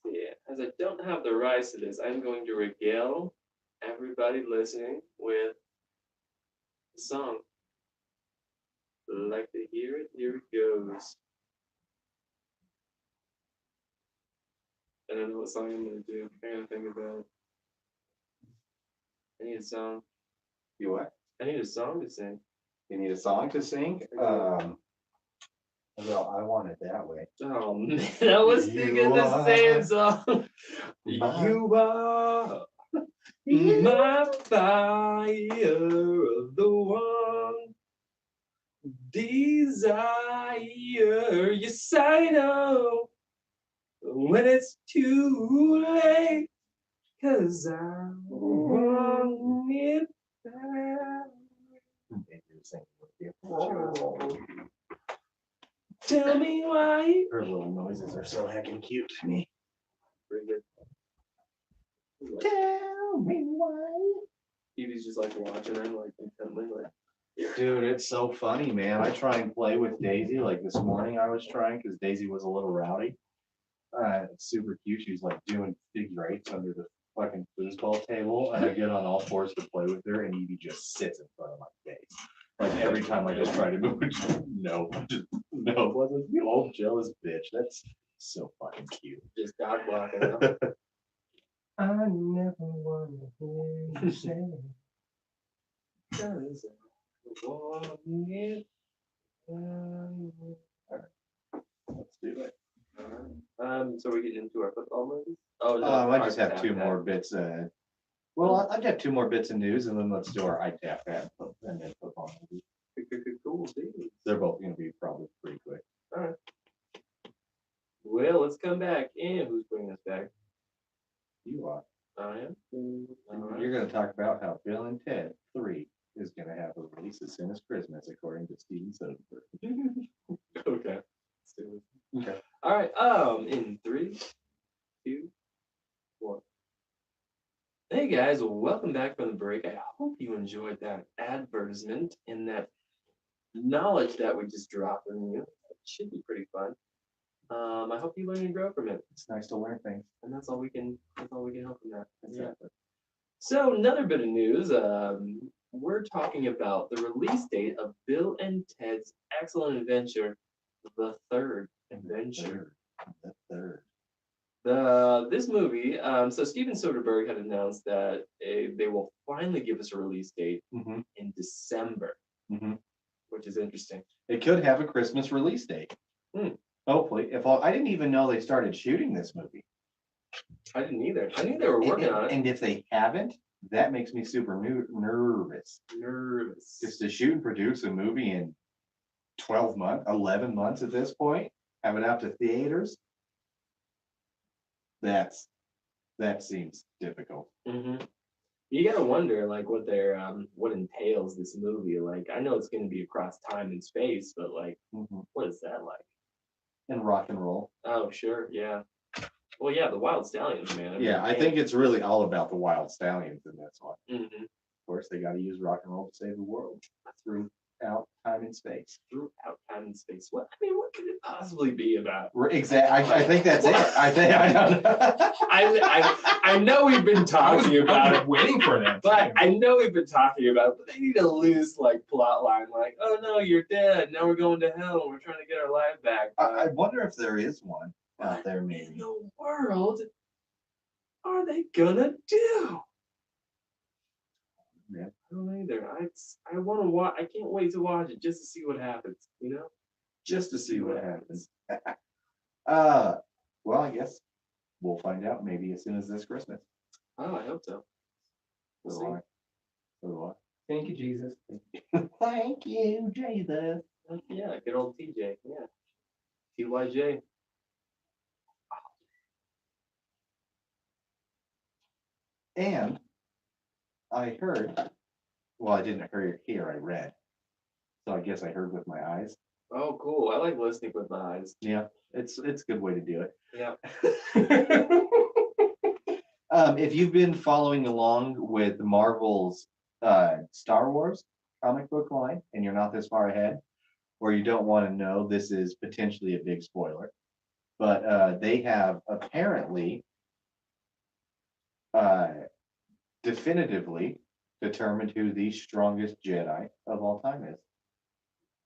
S3: Yeah, as I don't have the rights to this, I'm going to regale everybody listening with a song. Like to hear it? Here it goes. I don't know what song I'm gonna do. I gotta think about it. I need a song.
S1: You what?
S3: I need a song to sing.
S1: You need a song to sing? Well, I want it that way.
S3: Oh man, I was thinking the same song.
S1: My-
S3: You are my fire, the one desire. Yes, I know when it's too late, 'cause I want it back. Tell me why.
S1: Her little noises are so heckin' cute to me.
S3: Pretty good.
S1: Tell me why.
S3: Evie's just like watching her like intently, like.
S1: Dude, it's so funny, man. I try and play with Daisy. Like this morning, I was trying because Daisy was a little rowdy. It's super cute. She's like doing figure eights under the fucking foosball table, and I get on all fours to play with her, and Evie just sits in front of my face. Like every time I just try to move, she's like, no, just no. I was like, you old jealous bitch. That's so fucking cute.
S3: Just dog blocking them.
S2: I never want to hear you say.
S3: 'Cause I want it back.
S1: Let's do it.
S3: So we're getting into our football movies? Oh, no,
S1: I just
S3: our
S1: have two
S3: tap
S1: more
S3: tap.
S1: bits. Well, I've got two more bits of news, and then let's do our ITAP ad and then football movies.
S3: Cool, dude.
S1: They're both going to be probably pretty quick.
S3: Well, let's come back. And who's bringing us back?
S1: You are.
S3: I am. Alright.
S1: You're going to talk about how Bill and Ted 3 is going to have a release as soon as Christmas, according to Steven Soderbergh.
S3: Okay. Let's do it.
S1: Okay.
S3: All right. In 3, 2, 1. Hey guys, welcome back from the break. I hope you enjoyed that advertisement and that knowledge that we just dropped on you. It should be pretty fun. I hope you learn and grow from it,
S1: It's nice to learn things.
S3: and that's all we can. That's all we can help from that.
S1: Exactly.
S3: So another bit of news. We're talking about the release date of Bill and Ted's Excellent Adventure, the third adventure.
S1: The third.
S3: This movie, so Steven Soderbergh had announced that they will finally give us a release date
S1: Mm-hmm.
S3: in December,
S1: Mm-hmm.
S3: which is interesting.
S1: It could have a Christmas release date.
S3: Hmm.
S1: Hopefully. I didn't even know they started shooting this movie.
S3: I didn't either. I knew they were working on it.
S1: And if they haven't, that makes me super nervous.
S3: Nervous.
S1: Just to shoot and produce a movie in 12 months, 11 months at this point, have it out to theaters. that seems difficult.
S3: You gotta wonder like what their what entails this movie. Like I know it's gonna be across time and space, but like what is that like?
S1: And rock and roll.
S3: Oh sure, yeah. Well yeah, the Wild Stallions, man.
S1: Yeah, I think it's really all about the Wild Stallions in this one.
S3: Mm-hmm.
S1: Of course, they got to use rock and roll to save the world throughout time and space.
S3: Throughout time and space. What I mean, what could it possibly be about?
S1: Exactly. I think that's it. I don't know.
S3: I know we've been talking about it,
S2: waiting for that.
S3: but I know we've been talking about it, but they need a loose like plot line, like, oh no, you're dead. Now we're going to hell. We're trying to get our life back.
S1: I wonder if there is one out there,
S3: What in
S1: maybe.
S3: the world are they gonna do?
S1: Yeah.
S3: I don't know either. I want to watch. I can't wait to watch it just to see what happens. You know,
S1: Just to see what happens. Well, I guess we'll find out maybe as soon as this Christmas.
S3: Oh, I hope so. We'll
S1: So
S3: see.
S1: do I. So do
S2: Thank you, Jesus.
S1: I. Thank you, Jesus.
S3: Yeah, good old TJ. Yeah, TYJ.
S1: And I heard, well, I didn't hear, I read. So I guess I heard with my eyes.
S3: Oh, cool. I like listening with my eyes.
S1: Yeah, it's a good way to do it.
S3: Yeah.
S1: If you've been following along with Marvel's Star Wars comic book line and you're not this far ahead, or you don't want to know, this is potentially a big spoiler. But they have apparently definitively determined who the strongest Jedi of all time is.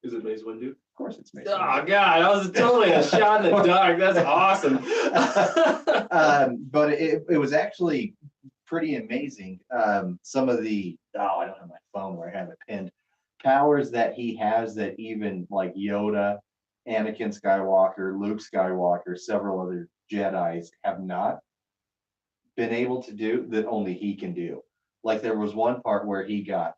S3: Is it Mace Windu?
S1: Of course, it's Mace.
S3: Oh God, that was totally a shot in the dark. That's awesome.
S1: But it was actually pretty amazing. Some of the I don't have my phone where I have it pinned. Powers that he has that even like Yoda, Anakin Skywalker, Luke Skywalker, several other Jedis have not been able to do that only he can do. Like there was one part where he got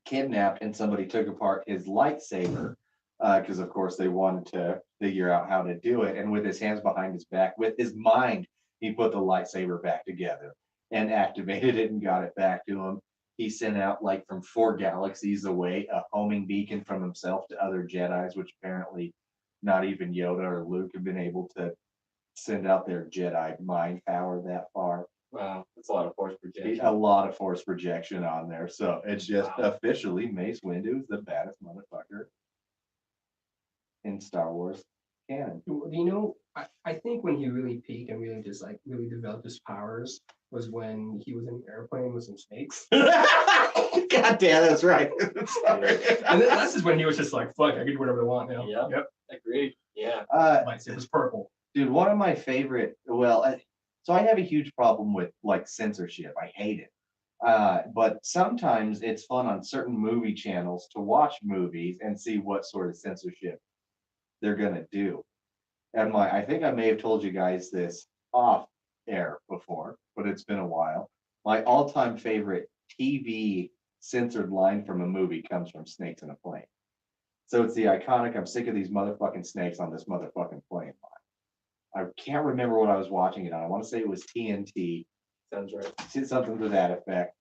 S1: kidnapped and somebody took apart his lightsaber because of course they wanted to figure out how to do it. And with his hands behind his back, with his mind, he put the lightsaber back together and activated it and got it back to him. He sent out like from 4 galaxies away a homing beacon from himself to other Jedis, which apparently not even Yoda or Luke have been able to send out their Jedi mind power that far.
S3: Wow, that's a lot of force projection.
S1: A lot of force projection on there. So it's just
S3: Wow.
S1: officially Mace Windu is the baddest motherfucker in Star Wars canon.
S2: You know, I think when he really peaked and really just like really developed his powers was when he was in an airplane with some snakes.
S1: God damn, that's right. Sorry.
S2: And then that's just when he was just like, fuck, I can do whatever I want now.
S3: Yep. Agreed. Yeah.
S2: Lightsaber's purple.
S1: Dude, one of my favorite, so I have a huge problem with like censorship. I hate it. But sometimes it's fun on certain movie channels to watch movies and see what sort of censorship they're gonna do. And I think I may have told you guys this off air before, but it's been a while. My all-time favorite TV censored line from a movie comes from Snakes in a Plane. So it's the iconic, I'm sick of these motherfucking snakes on this motherfucking plane line. I can't remember what I was watching it on. I want to say it was TNT.
S3: Sounds right.
S1: Something to that effect.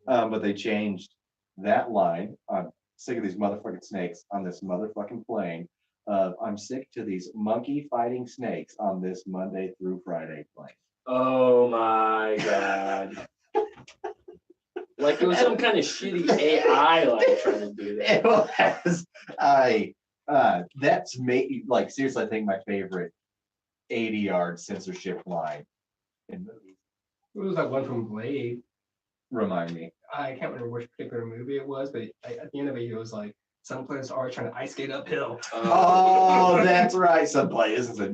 S1: But they changed that line. I'm sick of these motherfucking snakes on this motherfucking plane. I'm sick to these monkey fighting snakes on this Monday through Friday plane.
S3: Oh my God. Like it was some kind of shitty AI like trying to do that.
S1: It was, that's like seriously, I think my favorite 80-yard censorship line in movies.
S2: It was that one from Blade.
S1: Remind me.
S2: I can't remember which particular movie it was, but at the end of it, it was like, some players are trying to ice skate uphill.
S1: Oh, that's right. Some players is a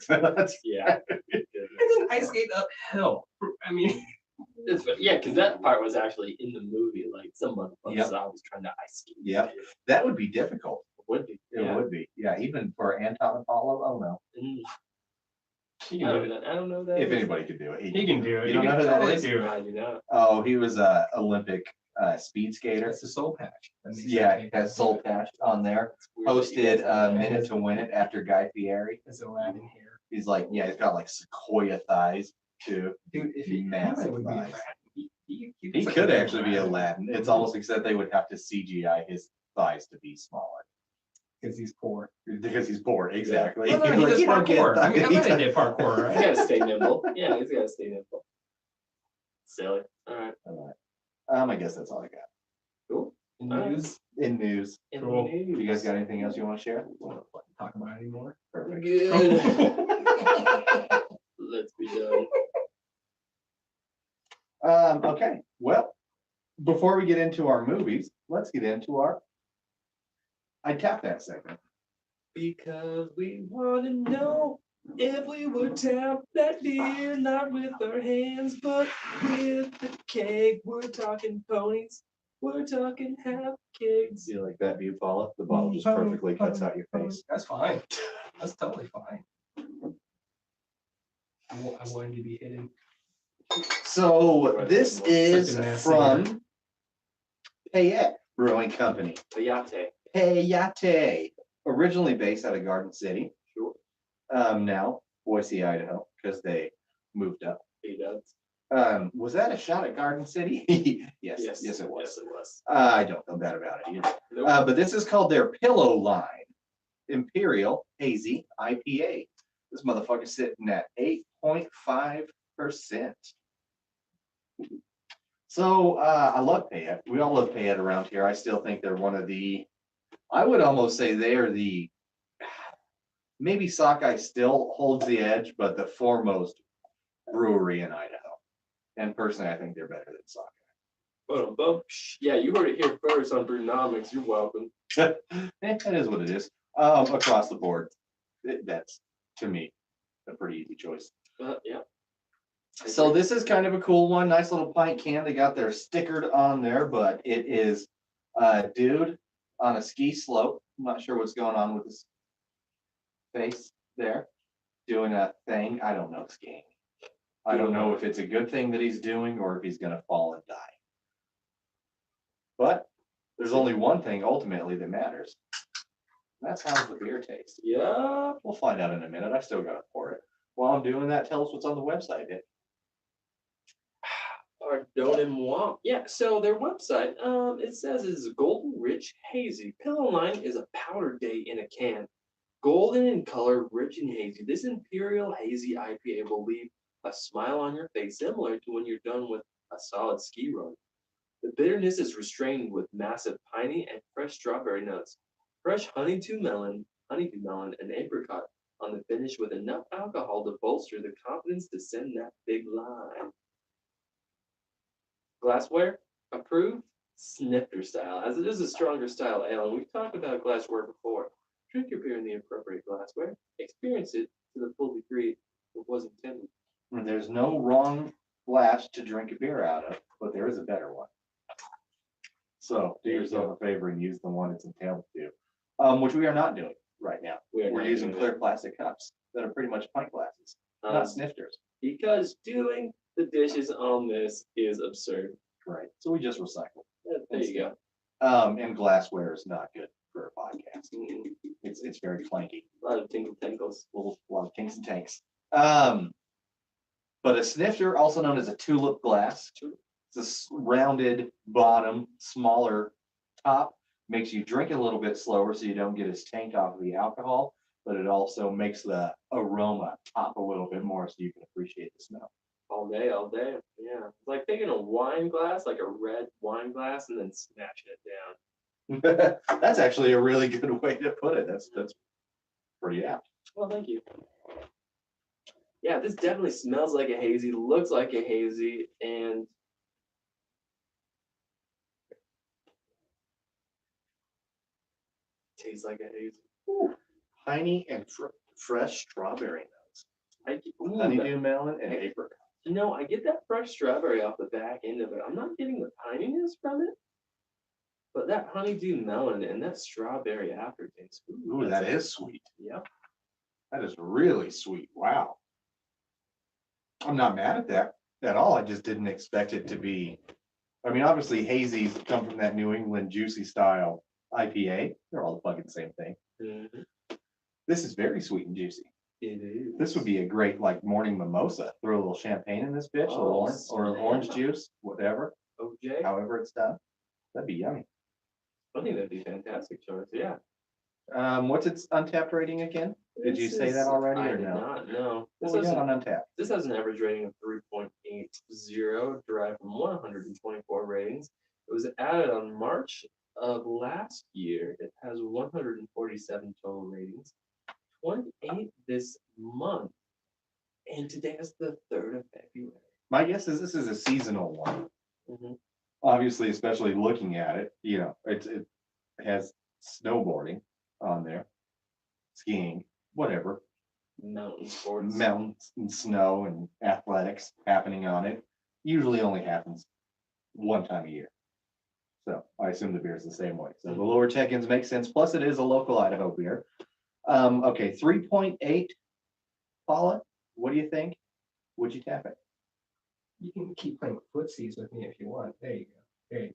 S1: motherfucker.
S3: Yeah.
S2: And then ice skate uphill. I mean,
S3: Yeah, because that part was actually in the movie. Like some motherfuckers
S1: Yep.
S3: always trying to ice skate.
S1: Yep. That would be difficult.
S3: It would be.
S1: It would be. Yeah, even for Anton Apollo. Oh no.
S3: Mm.
S2: he
S3: I
S2: can do
S3: don't
S2: it.
S3: know. I don't know that.
S1: If anybody could do it.
S2: He can do it.
S1: You don't
S2: He
S1: know
S2: can
S1: who that
S2: totally
S1: is?
S2: do it.
S3: I do not.
S1: Oh, he was a Olympic speed skater.
S2: That's the soul patch. That makes
S1: Yeah,
S2: it-
S1: has soul patch on there.
S3: It's weird that you
S1: Hosted
S3: guys know that.
S1: Minute to Win It after Guy Fieri.
S2: That's Aladdin hair.
S1: He's like, yeah, he's got like sequoia thighs too.
S2: Dude, if he
S1: Massive
S2: would be
S1: thighs.
S2: Aladdin. He
S1: He
S2: looks like
S1: could
S2: a
S1: actually be Aladdin. It's almost except they would have to CGI his thighs to be smaller
S2: because he's poor.
S1: because he's poor. Exactly.
S2: Well, no, he
S1: Like,
S2: does
S1: you don't get
S2: parkour. I mean,
S1: thighs.
S2: Aladdin did parkour,
S3: He's
S2: right?
S3: gotta stay nimble. Yeah, he's gotta stay nimble. Silly. All right.
S1: All right. I guess that's all I got.
S3: Cool.
S2: In
S3: Alright.
S2: news,
S1: In news.
S3: In
S2: Cool.
S3: news.
S1: You guys got anything else you want to share?
S2: don't talk about it anymore.
S1: Perfect.
S3: Good. Let's be done.
S1: Okay. Well, before we get into our movies, let's get into our I tap that segment.
S3: Because we want to know if we would tap that beer, not with our hands, but with the keg. We're talking ponies. We're talking half kegs.
S1: Do you like that view, Paula? The bottle just perfectly cuts out your face.
S2: That's fine. That's totally fine. I wanted to be hidden.
S1: So this is
S2: Such a mess
S1: from Payette Brewing Company.
S3: Payate.
S1: Payette, originally based out of Garden City.
S3: Sure.
S1: Now Boise, Idaho, because they moved up.
S3: He does.
S1: Was that a shot at Garden City? Yes, yes, it was.
S3: Yes, it was.
S1: I don't feel bad about it either.
S3: Nope.
S1: But this is called their Pillow Line Imperial Hazy IPA. This motherfucker's sitting at 8.5%. So I love Payette. We all love Payette around here. I still think they're one of the, I would almost say they are the, maybe Sockeye still holds the edge, but the foremost brewery in Idaho. And personally, I think they're better than Sockeye.
S3: Yeah, you heard it here first on Brewnomics. You're welcome.
S1: That is what it is. Across the board, that's, to me, a pretty easy choice.
S3: Yeah.
S1: So this is kind of a cool one. Nice little pint can. They got their stickered on there, but it is a dude on a ski slope. I'm not sure what's going on with his face there. Doing a thing. I don't know skiing. I don't know if it's a good thing that he's doing or if he's going to fall and die. But there's only one thing ultimately that matters. That's how the beer tastes.
S3: Yeah.
S1: We'll find out in a minute. I still got to pour it. While I'm doing that, tell us what's on the website, Dick.
S3: Pardon moi. Yeah, so their website, it says is golden rich hazy. Pillow Line is a powder day in a can. Golden in color, rich and hazy. This Imperial Hazy IPA will leave a smile on your face, similar to when you're done with a solid ski run. The bitterness is restrained with massive piney and fresh strawberry notes. Fresh honeydew melon, and apricot on the finish with enough alcohol to bolster the confidence to send that big line. Glassware, approved, snifter style, as it is a stronger style ale, and we've talked about glassware before. Drink your beer in the appropriate glassware. Experience it to the full degree it was intended.
S1: There's no wrong glass to drink a beer out of, but there is a better one. So do yourself a favor and use the one it's entailed to, which we are not doing right now. We're using clear plastic cups that are pretty much pint glasses, not snifters.
S3: Because doing the dishes on this is absurd.
S1: Right. So we just recycle.
S3: There you go.
S1: And glassware is not good for a podcast.
S3: Mm,
S1: It's very clanky.
S3: a lot of tingle tangles.
S1: A lot of tinks and tanks. But a snifter, also known as a tulip glass, it's a rounded bottom, smaller top, makes you drink it a little bit slower so you don't get as tanked off of the alcohol, but it also makes the aroma pop a little bit more so you can appreciate the smell.
S3: All day, all day. Yeah. It's like taking a wine glass, like a red wine glass, and then smashing it down.
S1: That's actually a really good way to put it. That's pretty apt.
S3: Well, thank you. Yeah, this definitely smells like a hazy, looks like a hazy, and tastes like a hazy.
S1: Ooh, piney and fresh strawberry notes.
S3: Ooh,
S1: Honeydew melon and apricot.
S3: no, I get that fresh strawberry off the back end of it. I'm not getting the pininess from it, but that honeydew melon and that strawberry aftertaste.
S1: Ooh, that is sweet.
S3: Yep.
S1: That is really sweet. Wow. I'm not mad at that at all. I just didn't expect it to be. I mean, obviously, hazies come from that New England juicy style IPA. They're all the fucking same thing.
S3: Mhm.
S1: This is very sweet and juicy.
S3: It is.
S1: This would be a great like morning mimosa. Throw a little champagne in this bitch, a little
S3: Oh,
S1: orange or orange
S3: snap.
S1: juice, whatever,
S3: OJ.
S1: however it's done. That'd be yummy.
S3: I think that'd be a fantastic choice. Yeah.
S1: What's its untapped rating again? Did you
S3: This
S1: say that
S3: is-
S1: already
S3: I
S1: or
S3: did
S1: no?
S3: not. No.
S1: What we got on untapped?
S3: This has an average rating of 3.80, derived from 124 ratings. It was added on March of last year. It has 147 total ratings, 28 this month, and today is the 3rd of February.
S1: My guess is this is a seasonal one.
S3: Mhm.
S1: Obviously, especially looking at it, it has snowboarding on there, skiing, whatever,
S3: Mountain sports.
S1: mountains and snow and athletics happening on it. Usually only happens one time a year. So I assume the beer is the same way. So the lower check-ins make sense. Plus, it is a local Idaho beer. Okay, 3.8. Paula, what do you think? Would you tap it?
S2: You can keep playing with footsies with me if you want. There you go. There you go.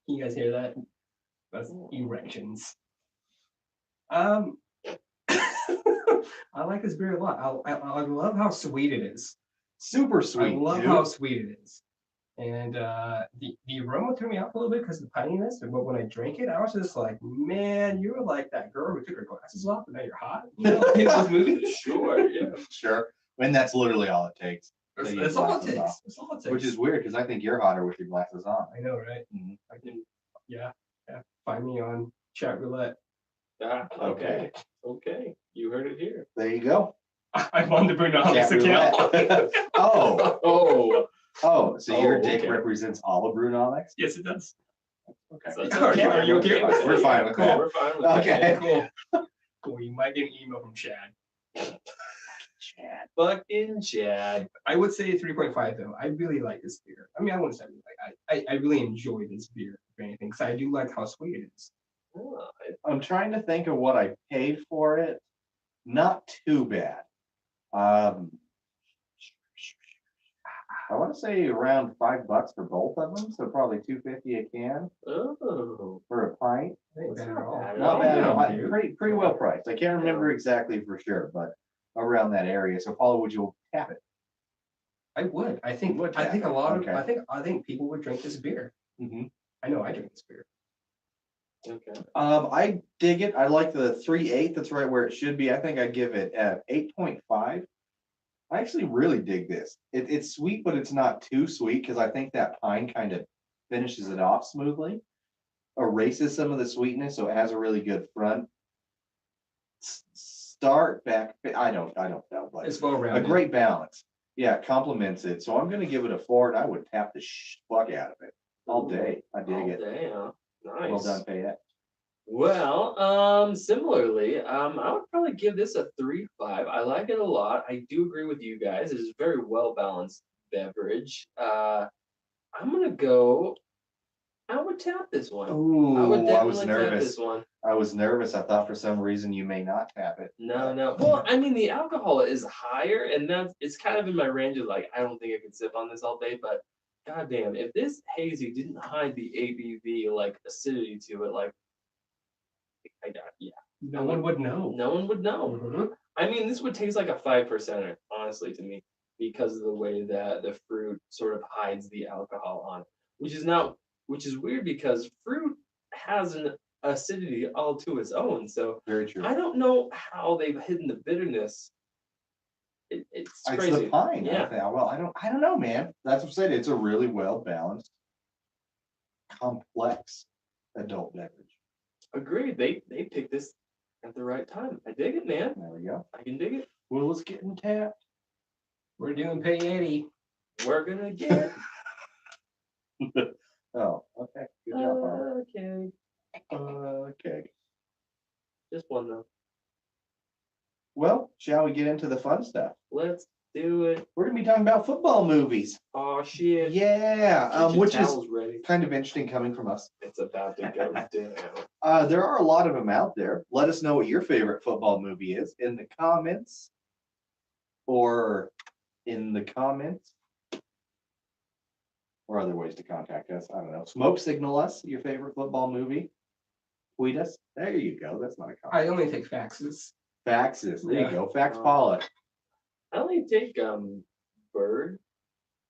S2: Can you guys hear that? That's erections. I like this beer a lot. I love how sweet it is.
S1: Super sweet,
S2: I love
S1: dude.
S2: how sweet it is. And the aroma threw me off a little bit because of the pininess. But when I drank it, I was just like, man, you were like that girl who took her glasses off, and now you're hot. You know, in those movies.
S3: Sure, yeah.
S1: Sure. And that's literally all it takes.
S2: That's,
S1: Take your
S2: that's all it
S1: glasses
S2: takes.
S1: off.
S2: That's all it takes.
S1: Which is weird because I think you're hotter with your glasses on.
S2: I know, right?
S1: Mhm.
S2: I can, yeah. Find me on chat roulette.
S3: Ah, okay. Okay. You heard it here.
S1: There you go.
S2: I'm on the Brewnomics
S1: Chat
S2: account.
S1: roulette. Oh,
S3: Oh,
S1: so your
S3: Oh,
S1: dick
S3: okay.
S1: represents all of Brewnomics?
S2: Yes, it does.
S1: Okay.
S3: So that's
S2: Are you okay with that?
S1: We're fine with
S2: Cool.
S1: that.
S3: We're fine with
S1: Okay.
S2: Cool. Cool. You might get an email from Chad.
S1: Chad.
S3: Fucking Chad.
S2: I would say 3.5 though. I really like this beer. I mean, I wouldn't say I really enjoy this beer, if anything, because I do like how sweet it is.
S3: Oh,
S1: I'm trying to think of what I paid for it. Not too bad. I want to say around $5 for both of them, so probably $2.50 a can
S3: Oh,
S1: for a pint.
S2: Ain't
S3: That's
S2: bad
S3: not
S2: at all.
S3: bad at
S1: Not
S3: all.
S1: bad at all.
S2: Yeah, dude.
S1: Pretty well priced. I can't remember exactly for sure, but around that area. So Paula, would you tap it?
S2: I would. I think.
S1: You would,
S2: I
S1: yeah.
S2: think a lot of.
S1: Okay.
S2: I think people would drink this beer.
S1: Mhm.
S2: I know I drink this beer.
S3: okay.
S1: I dig it. I like the 3.8. That's right where it should be. I think I'd give it at 8.5. I actually really dig this. It's sweet, but it's not too sweet because I think that pine kind of finishes it off smoothly, erases some of the sweetness, so it has a really good front. Start back. I don't know, but
S2: It's well
S1: a
S2: rounded.
S1: great balance. Yeah, it complements it. So I'm gonna give it a 4, and I would tap the fuck out of it all day. I dig
S3: All
S1: it.
S3: day, huh? Nice.
S1: Well done, Payette.
S3: Well, similarly, I would probably give this a 3.5. I like it a lot. I do agree with you guys. It is a very well balanced beverage. I'm gonna go. I would tap this one. I would
S1: Ooh, I was
S3: definitely tap
S1: nervous.
S3: this one.
S1: I was nervous. I thought for some reason you may not tap it.
S3: No. Well, I mean, the alcohol is higher, and it's kind of in my range of like, I don't think I could sip on this all day, but goddamn, if this hazy didn't hide the ABV like acidity to it, like, yeah,
S2: No one would know.
S3: no one would know.
S2: Mhm.
S3: I mean, this would taste like a 5%er, honestly, to me, because of the way that the fruit sort of hides the alcohol on it, which is weird because fruit has an acidity all to its own. So
S1: Very true.
S3: I don't know how they've hidden the bitterness. It's
S1: It's
S3: crazy.
S1: the pine.
S3: Yeah.
S1: Well, I don't know, man. That's what I said. It's a really well balanced, complex adult beverage.
S3: Agreed. They picked this at the right time. I dig it, man.
S1: There we go.
S3: I can dig it.
S1: Well, let's get in tapped.
S2: We're doing Payette.
S3: We're gonna get.
S1: Oh, okay. Good job, Paula.
S3: Okay.
S1: Okay.
S3: Just one though.
S1: Well, shall we get into the fun stuff?
S3: Let's do it.
S1: We're gonna be talking about football movies.
S3: Oh shit.
S1: Yeah,
S3: Get your
S1: which is
S3: towels ready.
S1: kind of interesting coming from us.
S3: It's about to go down.
S1: There are a lot of them out there. Let us know what your favorite football movie is in the comments, or or other ways to contact us. I don't know. Smoke signal us your favorite football movie. Tweet us. There you go. That's not a comment.
S2: I only take faxes.
S1: Faxes. There
S2: Yeah.
S1: you go. Fax Paula.
S3: I only take bird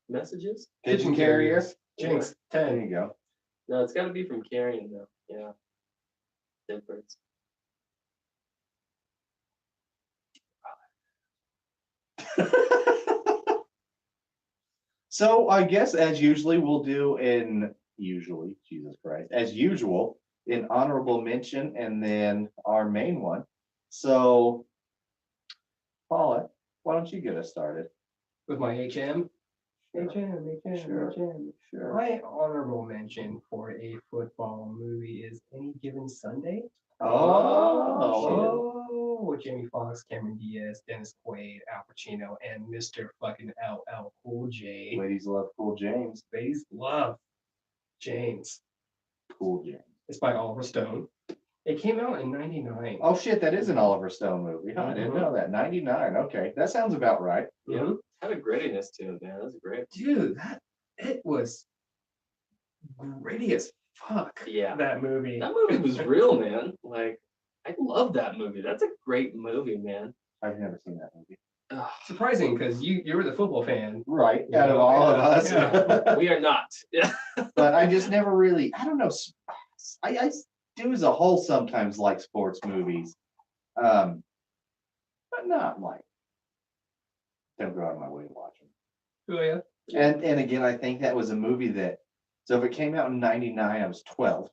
S3: messages.
S1: Pigeon carrier.
S2: Jinx,
S1: There
S2: 10.
S1: you go.
S3: No, it's got to be from carrion though. Yeah. Dead birds.
S1: So I guess as usually Jesus Christ, as usual, in honorable mention and then our main one. So Paula, why don't you get us started?
S2: With my HM.
S1: Sure.
S2: HM.
S1: Sure.
S2: My honorable mention for a football movie is Any Given Sunday.
S1: Oh.
S2: With Jamie Foxx, Cameron Diaz, Dennis Quaid, Al Pacino, and Mr. fucking LL Cool J.
S1: Ladies love Cool James.
S2: Ladies love James.
S1: Cool James.
S2: It's by Oliver Stone. It came out in '99.
S1: Oh shit, that is an Oliver Stone movie. Huh? I didn't
S2: Mhm.
S1: know that. 99. Okay, that sounds about right.
S3: Yeah. Had a grittiness to it, man. That's great.
S2: Dude, it was gritty as fuck.
S3: Yeah.
S2: That movie.
S3: That movie was real, man. Like, I love that movie. That's a great movie, man.
S1: I've never seen that movie.
S3: Ugh,
S2: Surprising because you were the football fan.
S1: Right,
S2: Yeah,
S1: out of all of us.
S2: yeah.
S3: we are not. Yeah.
S1: But I just never really, I don't know. I do as a whole sometimes like sports movies. But not like, don't go out of my way to watch them.
S2: Oh yeah.
S1: And again, I think that was a movie that, so if it came out in 99, I was 12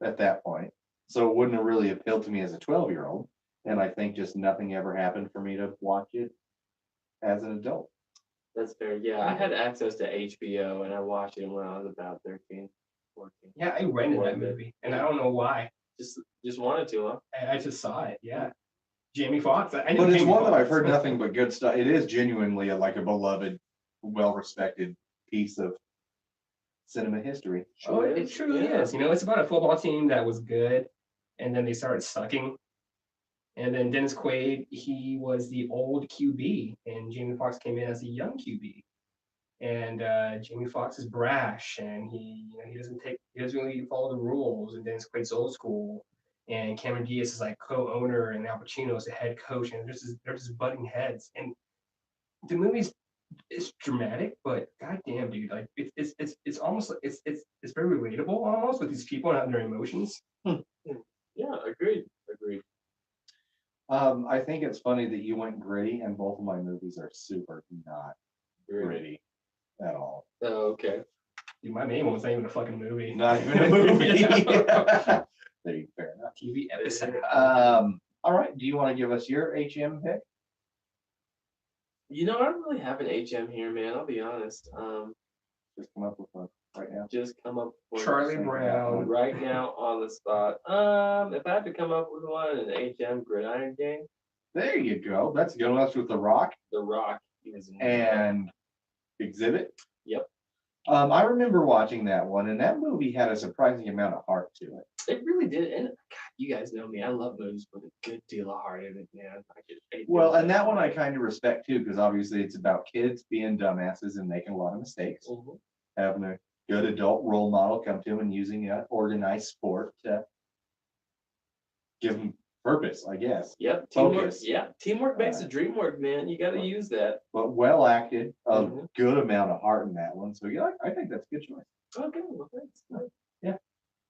S1: at that point. So it wouldn't have really appealed to me as a 12-year-old. And I think just nothing ever happened for me to watch it as an adult.
S3: That's fair. Yeah, I had access to HBO and I watched it when I was about 13, 14.
S2: Yeah, I rented that
S3: Wanted it.
S2: movie, and I don't know why.
S3: Just wanted to, huh?
S2: I just saw it. Yeah. Jamie Foxx. I knew
S1: But it's
S2: Jamie
S1: one that I've
S2: Foxx.
S1: heard nothing but good stuff. It is genuinely like a beloved, well-respected piece of cinema history.
S2: Oh, it truly
S3: Yeah.
S2: is. You know, it's about a football team that was good, and then they started sucking. And then Dennis Quaid, he was the old QB, and Jamie Foxx came in as a young QB. And Jamie Foxx is brash, and he doesn't really follow the rules. And Dennis Quaid's old school, and Cameron Diaz is like co-owner, and Al Pacino is the head coach, and they're just butting heads. And the movie's it's dramatic, but goddamn, dude, like it's almost like it's very relatable almost with these people and their emotions.
S3: Yeah, agreed.
S1: I think it's funny that you went gritty, and both of my movies are super not gritty at all.
S3: Oh, okay.
S2: Dude, my main one's not even a fucking movie.
S1: Not even a movie.
S2: Yeah.
S1: There you go, fair enough.
S2: TV episode.
S1: All right. Do you want to give us your HM pick?
S3: You know, I don't really have an HM here, man. I'll be honest.
S1: Just come up with one right now.
S3: Just come up with
S2: Charlie
S1: Think about
S2: Brown.
S1: one.
S3: right now on the spot. If I had to come up with one, an HM Gridiron Gang,
S1: There you go. That's a good one. That's with The Rock
S3: The Rock is
S1: and Exhibit.
S3: Yep.
S1: I remember watching that one, and that movie had a surprising amount of heart to it.
S3: It really did. And God, you guys know me. I love movies with a good deal of heart in it, man.
S1: Well, and that one I kind of respect too, because obviously it's about kids being dumbasses and making a lot of mistakes.
S3: Mhm.
S1: Having a good adult role model come to them and using an organized sport to give them purpose, I guess.
S3: Yep. Teamwork.
S1: Focus.
S3: Yeah. Teamwork makes the dream work, man. You got to use that.
S1: But well acted, a
S3: Mhm.
S1: good amount of heart in that one. So yeah, I think that's a good choice.
S3: Okay. Well, thanks.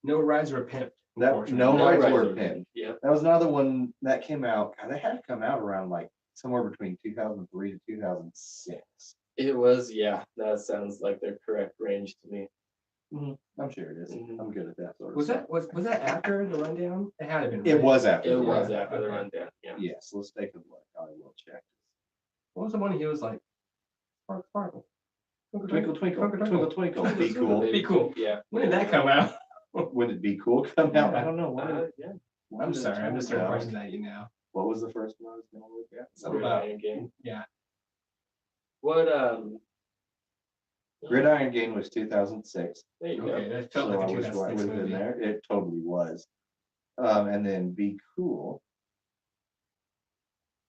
S2: No Rise or Pimp.
S1: That
S2: unfortunately.
S1: no rights
S3: rights
S1: were
S3: were
S1: pinned.
S3: Yep.
S1: That was another one that came out. God, that had to come out around like somewhere between 2003 to 2006.
S3: It was. Yeah. That sounds like the correct range to me.
S1: I'm sure it is.
S3: Mhm.
S1: I'm good at that sort of
S2: Was
S1: stuff.
S2: that after the rundown? It had to been.
S1: It
S2: right?
S1: was after.
S3: It
S1: the
S3: was
S1: rundown.
S3: after the
S2: Okay.
S3: rundown. Yeah.
S1: Yes, let's take a look. I will check.
S2: What was the one he was like? Sparkle, sparkle.
S1: Twinkle, twinkle,
S2: Twinkle,
S1: twinkle, twinkle. Be cool.
S2: Be cool.
S3: Yeah.
S2: When did that come out?
S1: Would it be cool come out? I don't know.
S3: Yeah.
S2: I'm sorry, I'm just throwing
S1: out?
S2: questions at you now.
S1: What was the first one I was going to look at?
S2: Something about
S3: Gridiron Gang.
S2: yeah.
S3: What?
S1: Gridiron Game was 2006.
S3: There you
S2: Okay,
S3: go.
S2: that felt
S1: So
S2: like
S1: I
S2: a
S1: was right
S2: 2006
S1: within
S2: movie.
S1: there. It totally was. And then Be Cool,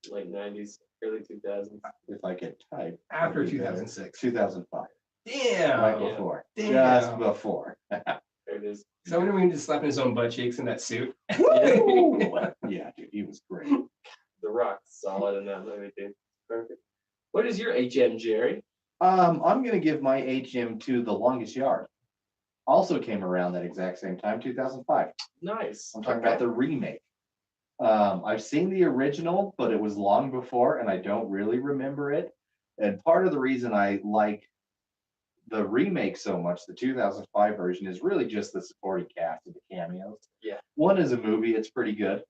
S3: Late 90s, early 2000s.
S1: if I could type.
S2: After
S1: it'd be better.
S2: 2006.
S1: 2005.
S2: Damn.
S1: Right
S3: yeah.
S1: before.
S2: Damn.
S1: Just before.
S3: There it is.
S2: Someone when he just slapping his own butt cheeks in that suit.
S1: Woo! Yeah, dude, he was great.
S3: The Rock's solid in that movie, dude. Perfect. What is your HM, Jerry?
S1: I'm gonna give my HM to The Longest Yard. Also came around that exact same time, 2005.
S3: Nice.
S1: I'm talking about the remake. I've seen the original, but it was long before, and I don't really remember it. And part of the reason I like the remake so much, the 2005 version, is really just the supporting cast and the cameos.
S3: Yeah.
S1: One is a movie; it's pretty good.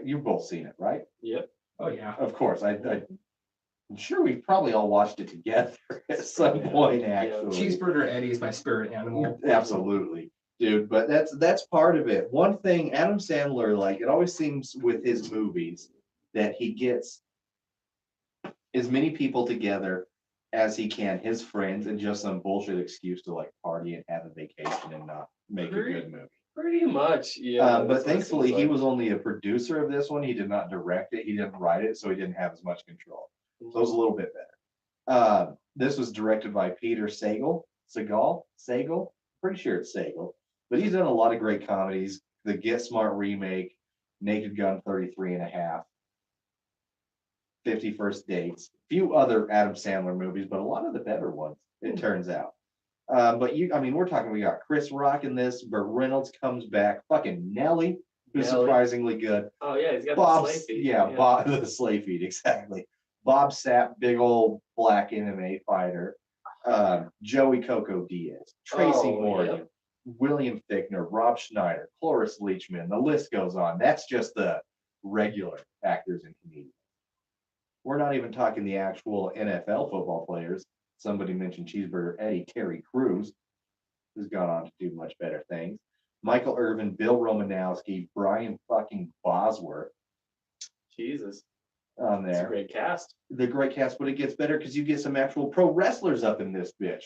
S1: You've both seen it, right?
S3: Yep.
S2: Oh yeah.
S1: Of course. I'm sure we've probably all watched it together at some point, actually.
S2: Cheeseburger Eddie is my spirit animal.
S1: Absolutely, dude. But that's part of it. One thing, Adam Sandler, like it always seems with his movies that he gets as many people together as he can, his friends, and just some bullshit excuse to like party and have a vacation and not make a good movie.
S3: Pretty much, yeah.
S1: But thankfully, he was only a producer of this one. He did not direct it. He didn't write it, so he didn't have as much control. So it was a little bit better. This was directed by Peter Sagal. Pretty sure it's Sagal. But he's done a lot of great comedies. The Get Smart remake, Naked Gun 33 and a half, 50 First Dates, a few other Adam Sandler movies, but a lot of the better ones, it turns out. We're talking, we got Chris Rock in this, Burt Reynolds comes back, fucking Nelly, who's
S3: Nelly.
S1: surprisingly good.
S3: Oh yeah, he's got
S1: Bob,
S3: the sleigh feet.
S1: Bob, the sleigh feet, exactly. Bob Sapp, big old black MMA fighter. Joey Coco Diaz, Tracy Morgan,
S3: Yep.
S1: William Fichtner, Rob Schneider, Cloris Leachman. The list goes on. That's just the regular actors and comedians. We're not even talking the actual NFL football players. Somebody mentioned Cheeseburger Eddie, Terry Crews, who's gone on to do much better things. Michael Irvin, Bill Romanowski, Brian fucking Bosworth
S3: Jesus.
S1: on
S3: It's a
S1: there.
S3: great cast.
S1: The great cast, but it gets better because you get some actual pro wrestlers up in this bitch.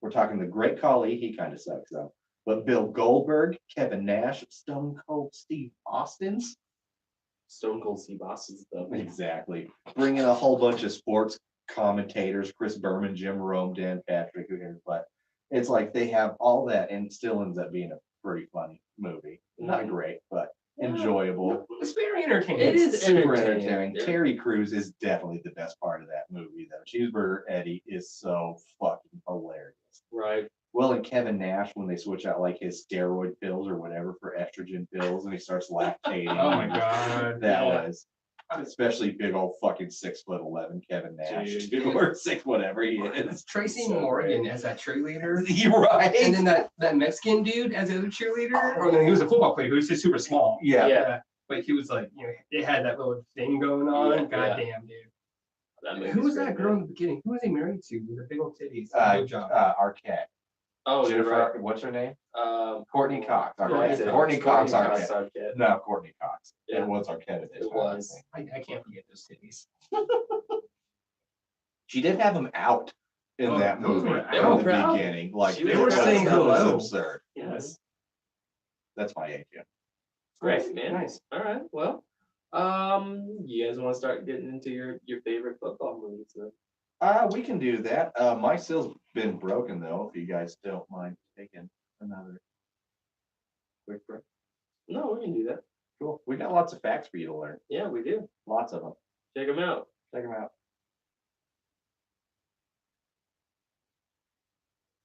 S1: We're talking the Great Khali, he kind of sucks though. But Bill Goldberg, Kevin Nash, Stone Cold Steve Austin's.
S3: Stone Cold Steve Austin's stuff.
S1: Exactly. Bring in a whole bunch of sports commentators, Chris Berman, Jim Rome, Dan Patrick, who cares? But it's like they have all that and still ends up being a pretty funny movie. Not great, but enjoyable.
S2: It's very entertaining.
S3: It is
S1: Super
S3: entertaining.
S1: entertaining.
S3: Yeah.
S1: Terry Crews is definitely the best part of that movie, though. Cheeseburger Eddie is so fucking hilarious.
S3: Right.
S1: Well, and Kevin Nash, when they switch out like his steroid pills or whatever for estrogen pills, and he starts lactating.
S2: Oh my god.
S1: That
S3: Yeah.
S1: was especially big old fucking 6'11" Kevin Nash,
S3: Dude.
S1: or six whatever he is.
S2: Tracy
S1: So
S2: Morgan
S1: great.
S2: as that cheerleader.
S1: You're right.
S2: And then that Mexican dude as the other cheerleader. Or no, he was a football player. He was just super small.
S1: Yeah.
S3: Yeah.
S2: But he was like, they had that little thing going on.
S3: Yeah,
S2: God damn, dude.
S3: That movie's
S2: Who was
S3: great,
S2: that girl
S3: man.
S2: in the beginning? Who was he married to with the big old titties? Good job.
S1: Arquette.
S3: Oh, you're
S1: Jennifer,
S3: right.
S1: what's her name?
S3: Um,
S1: Courtney Cox.
S3: Courtney
S1: Arquette.
S3: Cox.
S1: Courtney Cox.
S3: Courtney
S1: Arquette.
S3: Arquette.
S1: No, Courtney Cox.
S3: Yeah.
S1: It was Arquette at this
S3: It
S1: time, I
S3: was.
S1: think.
S2: I can't forget those titties.
S1: She did have him out in
S2: Oh,
S1: that
S2: those
S1: movie
S2: were
S1: in
S3: out.
S1: the
S3: Proud.
S1: beginning. Like
S3: She
S2: They
S3: was
S2: were
S3: proud.
S2: saying
S1: that was
S2: hello.
S1: absurd.
S3: Yes.
S1: That's my agent.
S3: Great, man.
S2: Nice.
S3: All right. Well, you guys want to start getting into your favorite football movies then?
S1: We can do that. My seal's been broken though, if you guys don't mind taking another quick break.
S3: No, we can do that.
S1: Cool. We got lots of facts for you to learn.
S3: Yeah, we do.
S1: Lots of them.
S3: Check them out.
S1: Check them out.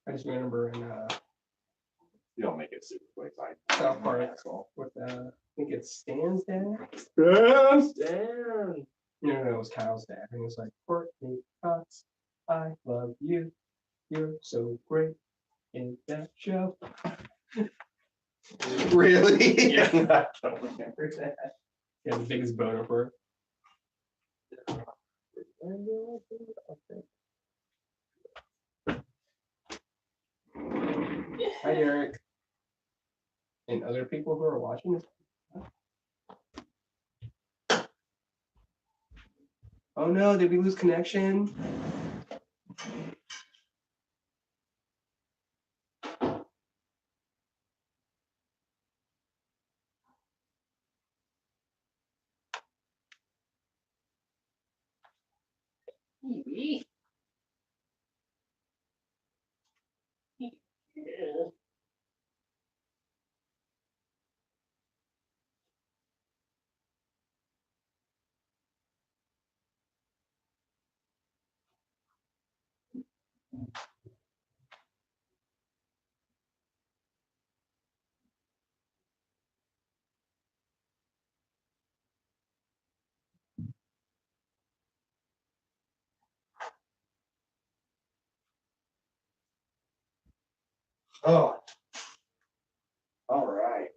S2: I just remember in
S1: You don't make it super quick. I
S2: South Park
S1: asshole.
S2: with I think it's Stan's dad.
S3: Damn.
S2: No, it was Kyle's dad. And he was like, Courtney Cox, I love you. You're so great in that show.
S1: Really?
S2: Yeah.
S1: I don't remember that.
S2: He had the biggest boner for her. Hi, Eric. And other people who are watching this. Oh no, did we lose connection?
S1: Oh. All right.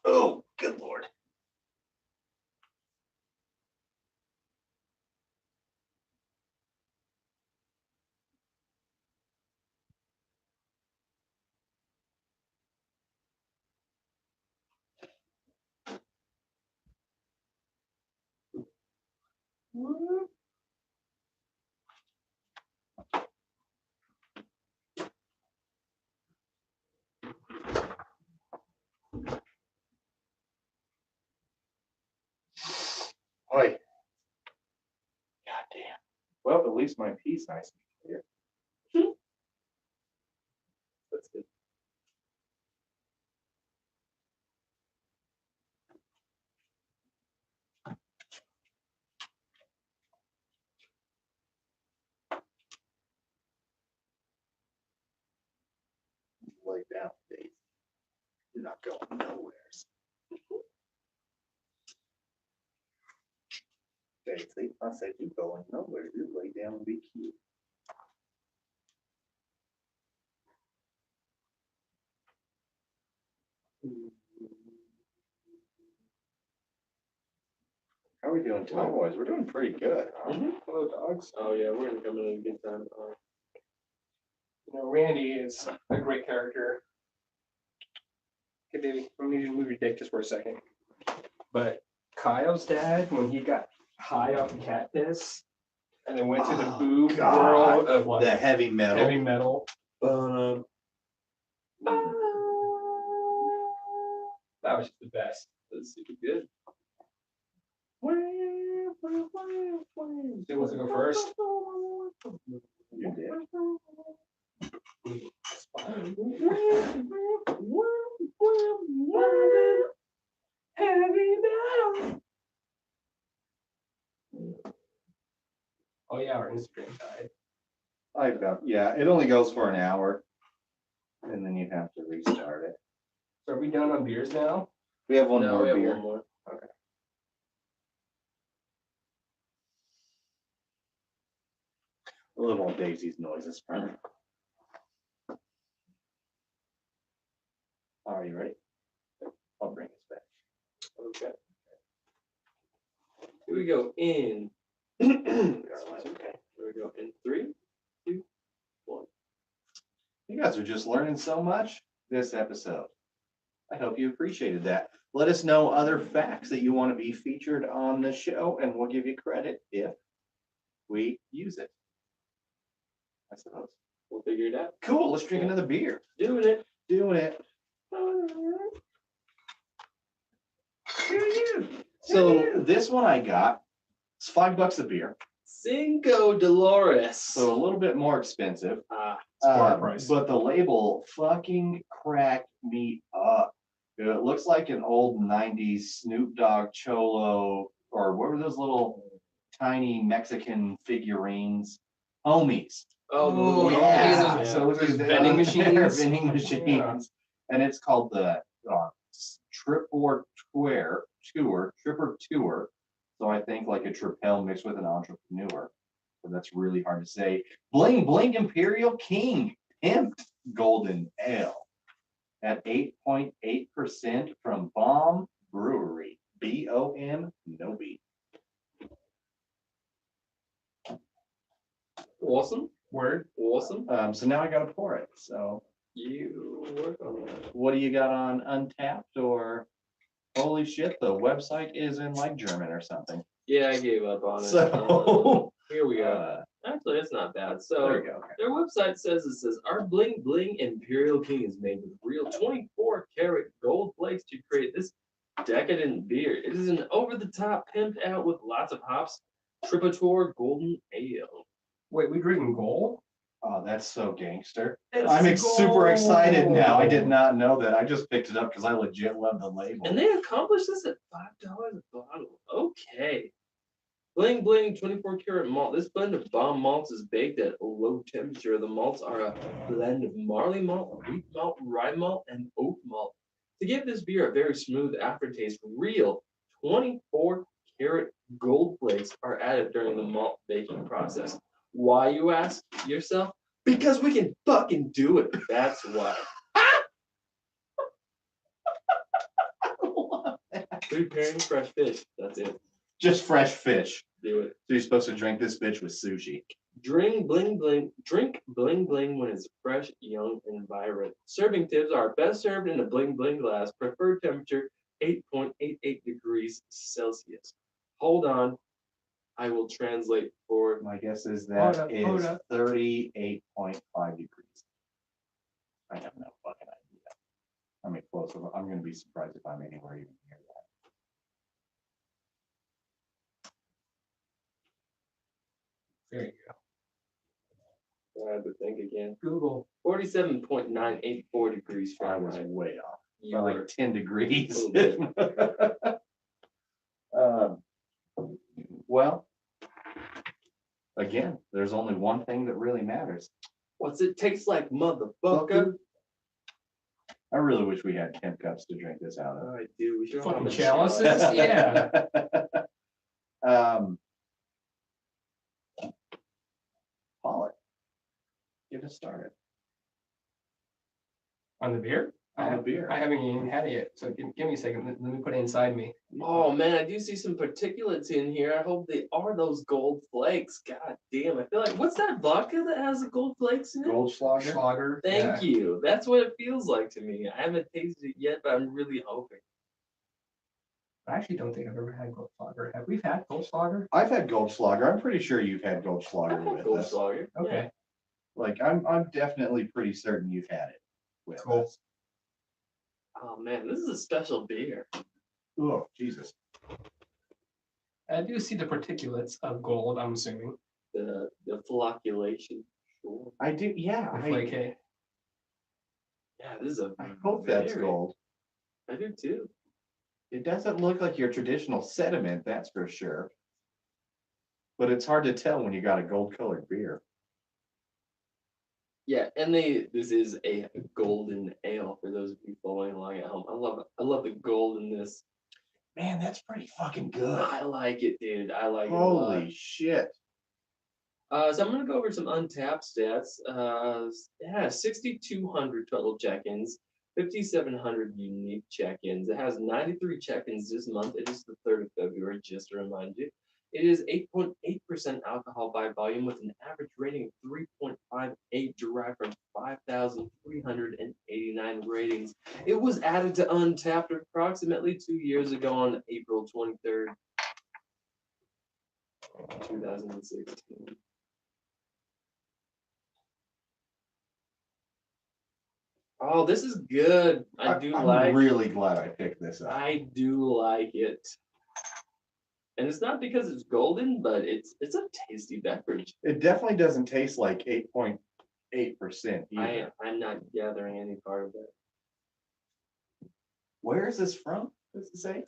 S1: Oh, good Lord. Boy. God damn. Well, at least my pee's nice and clear.
S3: That's good.
S1: Lay down, Dave. You're not going nowhere. Daisy, I said you're going nowhere. You lay down and be cute. How are we doing time-wise? We're doing pretty good. Huh?
S2: Hello, dogs.
S3: Oh yeah, we're gonna come in at a good time.
S2: You know, Randy is a great character. Okay, baby, let me just move your dick just for a second. But Kyle's dad, when he got high off the cat piss and then went to the
S1: Oh,
S2: boob
S1: God.
S2: world of like
S1: The heavy metal.
S2: heavy metal. That was just the best.
S3: That's super good.
S2: Who wants to go first?
S1: You did.
S2: Heavy metal. Oh yeah, our Instagram died.
S1: I've got, yeah, it only goes for an hour. And then you have to restart it.
S2: So are we done on beers now?
S1: We have one
S3: No,
S1: more
S3: we have
S1: beer.
S3: one more.
S1: A little Daisy's noises. All right, you ready? I'll bring this back.
S3: Okay. Here we go in.
S1: Okay.
S3: Here we go in 3, 2, 1.
S1: You guys are just learning so much this episode. I hope you appreciated that. Let us know other facts that you want to be featured on the show, and we'll give you credit if we use it. I suppose.
S3: We'll figure it out.
S1: Cool. Let's drink another beer.
S3: Doing it.
S1: Doing it. So this one I got. It's $5 a beer,
S3: Cinco Dolores.
S1: so a little bit more expensive.
S2: Bar price.
S1: But the label fucking cracked me up. It looks like an old 90s Snoop Dogg Cholo, or what were those little tiny Mexican figurines? Homies.
S3: Oh, the little
S1: yeah.
S3: ones,
S1: So look
S2: Those
S1: at
S2: vending machines?
S1: Vending machines.
S2: Yeah.
S1: And it's called the Tripper Tour. So I think like a Tripel mixed with an entrepreneur. But that's really hard to say. Bling Bling Imperial King Pimped Golden Ale at 8.8% from Bomb Brewery. BOM, no B.
S3: Awesome.
S2: Word.
S3: Awesome.
S1: So now I gotta pour it. So
S3: You work on that.
S1: what do you got on Untapped, or holy shit, the website is in like German or something.
S3: Yeah, I gave up on it.
S1: So
S3: Here we go. Actually, it's not bad.
S1: there
S3: So
S1: we go. Okay.
S3: their website says our Bling Bling Imperial King is made with real 24-karat gold flakes to create this decadent beer. It is an over-the-top, pimped out with lots of hops, Tripator Golden Ale.
S2: Wait, we drinking gold?
S1: Oh, that's so gangster.
S2: It's
S1: I'm super excited now. I did
S2: gold.
S1: not know that. I just picked it up because I legit love the label.
S3: And they accomplished this at $5 a bottle. Okay. Bling Bling 24-karat malt. This blend of bomb malts is baked at a low temperature. The malts are a blend of barley malt, wheat malt, rye malt, and oat malt. To give this beer a very smooth aftertaste, real 24-karat gold flakes are added during the malt baking process. Why, you ask yourself? Because we can fucking do it. That's why. Preparing fresh fish. That's it.
S1: Just fresh fish.
S3: Do it.
S1: So you're supposed to drink this bitch with sushi.
S3: Drink bling bling when it's fresh, young, and vibrant. Serving tips are best served in a bling bling glass. Preferred temperature 8.88 degrees Celsius. Hold on, I will translate for.
S1: My guess is
S2: Hold
S1: that
S2: up,
S1: is
S2: hold up.
S1: 38.5 degrees. I have no fucking idea. I mean, close. I'm going to be surprised if I'm anywhere even near that.
S2: There you go.
S3: I have to think again.
S2: Google.
S3: 47.984 degrees
S1: I was
S3: Fahrenheit.
S1: way off.
S3: You
S1: By
S3: were
S1: like 10 degrees.
S3: Oh,
S1: Well, again, there's only one thing that really matters.
S3: What's it taste like, motherfucker?
S1: I really wish we had 10 cups to drink this out of.
S3: Oh, I do. We should
S2: Fucking
S3: have a
S2: chalices?
S3: chalice.
S2: Yeah.
S1: Paul, get us started
S2: On the beer?
S1: on the beer.
S2: I haven't even had it yet, so give me a second. Let me put it inside me.
S3: Oh man, I do see some particulates in here. I hope they are those gold flakes. God damn, I feel like what's that vodka that has the gold flakes in it?
S1: Goldschlager.
S2: Schlager.
S3: Thank you. That's what it feels like to me. I haven't tasted it yet, but I'm really hoping.
S2: I actually don't think I've ever had Goldschlager. Have we had Goldschlager?
S1: I've had Goldschlager. I'm pretty sure you've had Goldschlager
S3: I've had
S1: with us.
S3: Goldschlager.
S2: Okay.
S3: Yeah.
S1: Like I'm definitely pretty certain you've had it with
S2: Cool.
S1: us.
S3: Oh man, this is a special beer.
S1: Oh Jesus.
S2: I do see the particulates of gold, I'm assuming.
S3: The flocculation. Sure.
S1: I do. Yeah.
S2: The flake hay.
S3: Yeah, this is a.
S1: I hope that's
S3: very-
S1: gold.
S3: I do too.
S1: It doesn't look like your traditional sediment, that's for sure. But it's hard to tell when you got a gold colored beer.
S3: Yeah, and this is a golden ale for those of you following along at home. I love the gold in this.
S1: Man, that's pretty fucking good.
S3: I like it, dude. I like it a lot.
S1: Holy shit.
S3: So I'm gonna go over some untapped stats. It has 6,200 total check-ins, 5,700 unique check-ins. It has 93 check-ins this month. It is the 3rd of February, just to remind you. It is 8.8% alcohol by volume with an average rating of 3.58 derived from 5,389 ratings. It was added to Untapped approximately 2 years ago on April 23rd, 2016. Oh, this is good.
S1: I'm really glad I picked this up.
S3: I do like it. And it's not because it's golden, but it's a tasty beverage.
S1: It definitely doesn't taste like 8.8% either.
S3: I'm not gathering any part of that.
S1: Where is this from? Does it say?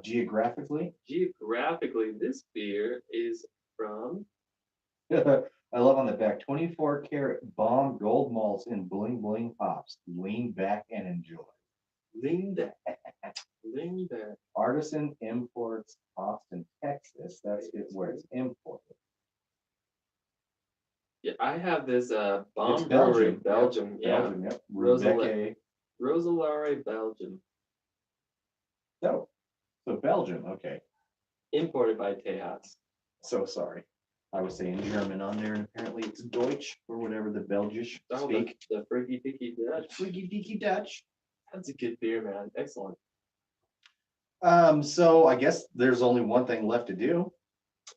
S1: Geographically?
S3: Geographically, this beer is from
S1: I love on the back 24 karat bomb gold malts and bling bling hops. Lean back and enjoy.
S3: Linda.
S1: Artisan Imports, Austin, Texas. That's it where it's imported.
S3: Yeah, I have this
S1: It's
S3: bomb brewery,
S1: Belgium.
S3: Belgium. Yeah.
S1: Belgium, yep.
S3: Rosale-
S1: Rebecca.
S3: Rosalare, Belgium.
S1: No. So Belgium, okay.
S3: Imported by Tejas.
S1: So sorry. I was saying German on there, and apparently it's Deutsch or whatever the Belgish
S3: Oh,
S1: speak.
S3: the freaky dicky Dutch.
S1: Freaky deaky Dutch.
S3: That's a good beer, man. Excellent.
S1: So I guess there's only one thing left to do.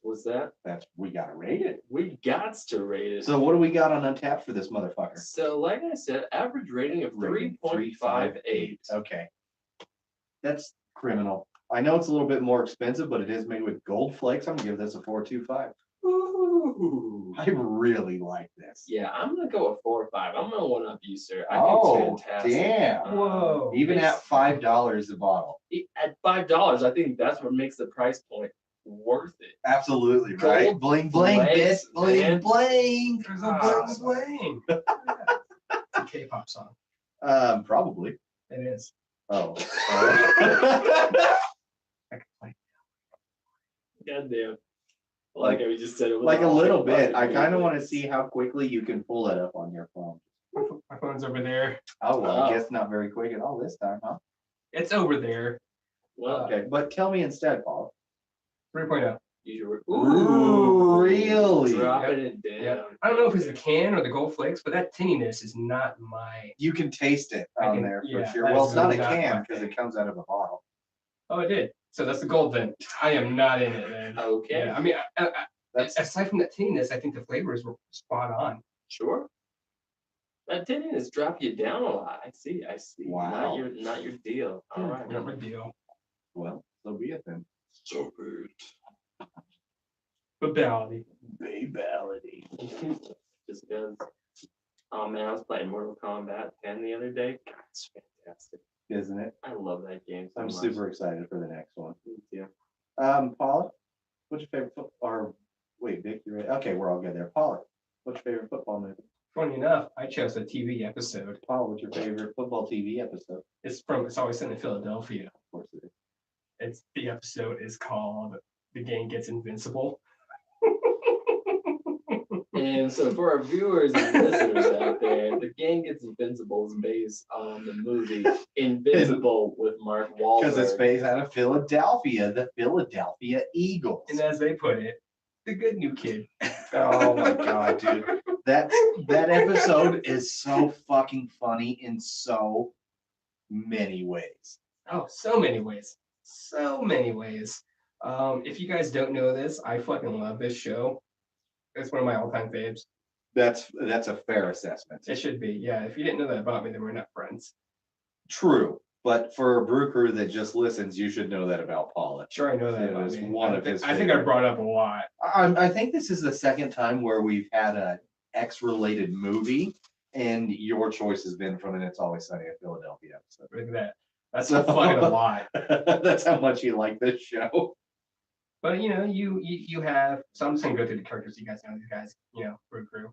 S3: What's that?
S1: That's we gotta rate it.
S3: We got to rate it.
S1: So what do we got on Untapped for this motherfucker?
S3: So, like I said, average rating of
S1: Rating
S3: 3.58.
S1: Okay. That's criminal. I know it's a little bit more expensive, but it is made with gold flakes. I'm gonna give this a 4.25.
S3: Ooh.
S1: I really like this.
S3: Yeah, I'm gonna go with 4 or 5. I'm gonna one up you, sir. I
S1: Oh,
S3: think it's fantastic.
S1: damn.
S2: Whoa.
S1: Even
S3: it's-
S1: at $5 a bottle.
S3: At $5, I think that's what makes the price point worth it.
S1: Absolutely,
S3: Gold
S1: right? Bling bling,
S3: flakes,
S1: bitch. Bling
S3: man.
S1: bling.
S2: There's
S3: Ah.
S2: a bling bling. It's a K-pop song.
S1: Probably.
S2: It is.
S1: Oh.
S2: I could play.
S3: Goddamn. Like we just said, it was
S1: Like a little bit. I
S3: fucking
S1: kind of
S3: quickly.
S1: want to see how quickly you can pull it up on your phone.
S2: My phone's over there.
S1: Oh, well, I
S3: Oh.
S1: guess not very quick at all this time, huh?
S2: It's over there.
S3: Well,
S1: Okay, but tell me instead, Paul.
S2: 3.0.
S3: usually.
S1: Ooh, really?
S3: Dropping it down.
S2: Yeah. I don't know if it's the can or the gold flakes, but that tinniness is not my.
S1: You can taste it
S2: I
S1: on
S2: can-
S1: there for
S2: yeah,
S1: sure.
S2: that
S1: Well,
S2: is
S1: it's not a
S2: not
S1: can
S2: my
S1: because
S2: thing.
S1: it comes out of a bottle.
S2: Oh, it did. So that's the gold then. I am not in it, man.
S3: Okay.
S2: Yeah, I mean,
S1: That's
S2: aside from that tinniness, I think the flavors were spot on.
S3: Sure. That didn't is drop you down a lot. I see.
S1: Wow.
S3: Not your deal. All right.
S2: Not my deal.
S1: well, so be it then.
S3: So good.
S2: Babality.
S1: Babality.
S3: Just because. Oh man, I was playing Mortal Kombat 10 the other day. God, it's fantastic.
S1: Isn't it?
S3: I love that game so
S1: I'm
S3: much.
S1: super excited for the next one.
S3: Me too.
S1: Paula, what's your favorite or wait, Vic, you're right. Okay, we're all good there. Paula, what's your favorite football movie?
S2: Funny enough, I chose a TV episode.
S1: Paula, what's your favorite football TV episode?
S2: It's always set in Philadelphia.
S1: Of course it is.
S2: The episode is called "The Gang Gets Invincible."
S3: And so for our viewers and listeners out there, The Gang Gets Invincible is based on the movie Invincible with Mark Wahlberg.
S1: Because it's based out of Philadelphia, the Philadelphia Eagles.
S2: And as they put it, the good new kid.
S1: Oh my god, dude. That episode is so fucking funny in so many ways.
S2: Oh, so many ways. So many ways. If you guys don't know this, I fucking love this show. It's one of my all-time faves.
S1: That's a fair assessment.
S2: It should be. Yeah, if you didn't know that about me, then we're not friends.
S1: True. But for a brew crew that just listens, you should know that about Paula.
S2: Sure, I know that
S1: It
S2: about
S1: was
S2: me.
S1: one
S2: I
S1: of
S2: think-
S1: his
S2: I think I
S1: favorite.
S2: brought up a lot.
S1: I think this is the second time where we've had a X-related movie, and your choice has been from an It's Always Sunny in Philadelphia episode.
S2: Look at that. That's
S1: So-
S2: fucking a lot.
S1: That's how much you like this show.
S2: But you know, you have. So I'm just gonna go through the characters. You guys know these guys. You know, brew crew.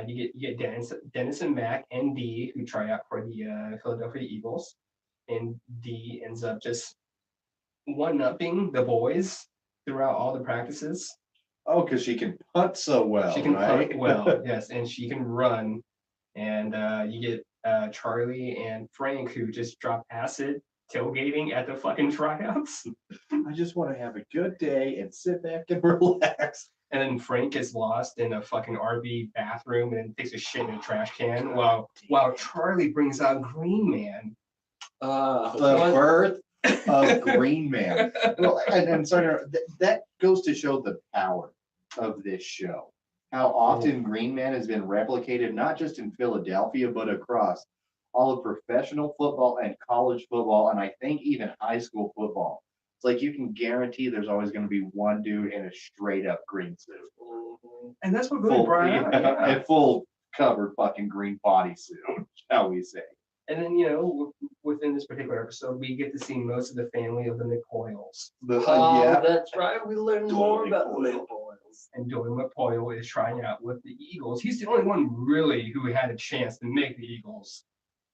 S2: You get Dennis and Mac and D who try out for the Philadelphia Eagles, and D ends up just one-upping the boys throughout all the practices.
S1: Oh, because she can punt so well,
S2: She can
S1: right?
S2: punt well, yes, and she can run. And you get Charlie and Frank who just drop acid tailgating at the fucking tryouts.
S1: I just want to have a good day and sit back and relax.
S2: And then Frank gets lost in a fucking RV bathroom and takes a shit in a trash can while Charlie brings out Green Man.
S1: The
S2: What?
S1: birth of Green Man. Well, and sorry, that goes to show the power of this show. How often Green Man has been replicated, not just in Philadelphia, but across all of professional football and college football, and I think even high school football. It's like you can guarantee there's always going to be one dude in a straight up green suit.
S3: Mhm.
S2: And that's what really brought it out. Yeah.
S1: A full covered fucking green bodysuit, shall we say.
S2: And then, you know, within this particular episode, we get to see most of the family of the McPoyles.
S3: Oh,
S1: Yeah.
S3: that's right. We learned more
S1: Doyle
S3: about the
S1: McPoyle.
S3: McPoyles.
S2: And Doyle McPoyle is trying out with the Eagles. He's the only one really who had a chance to make the Eagles.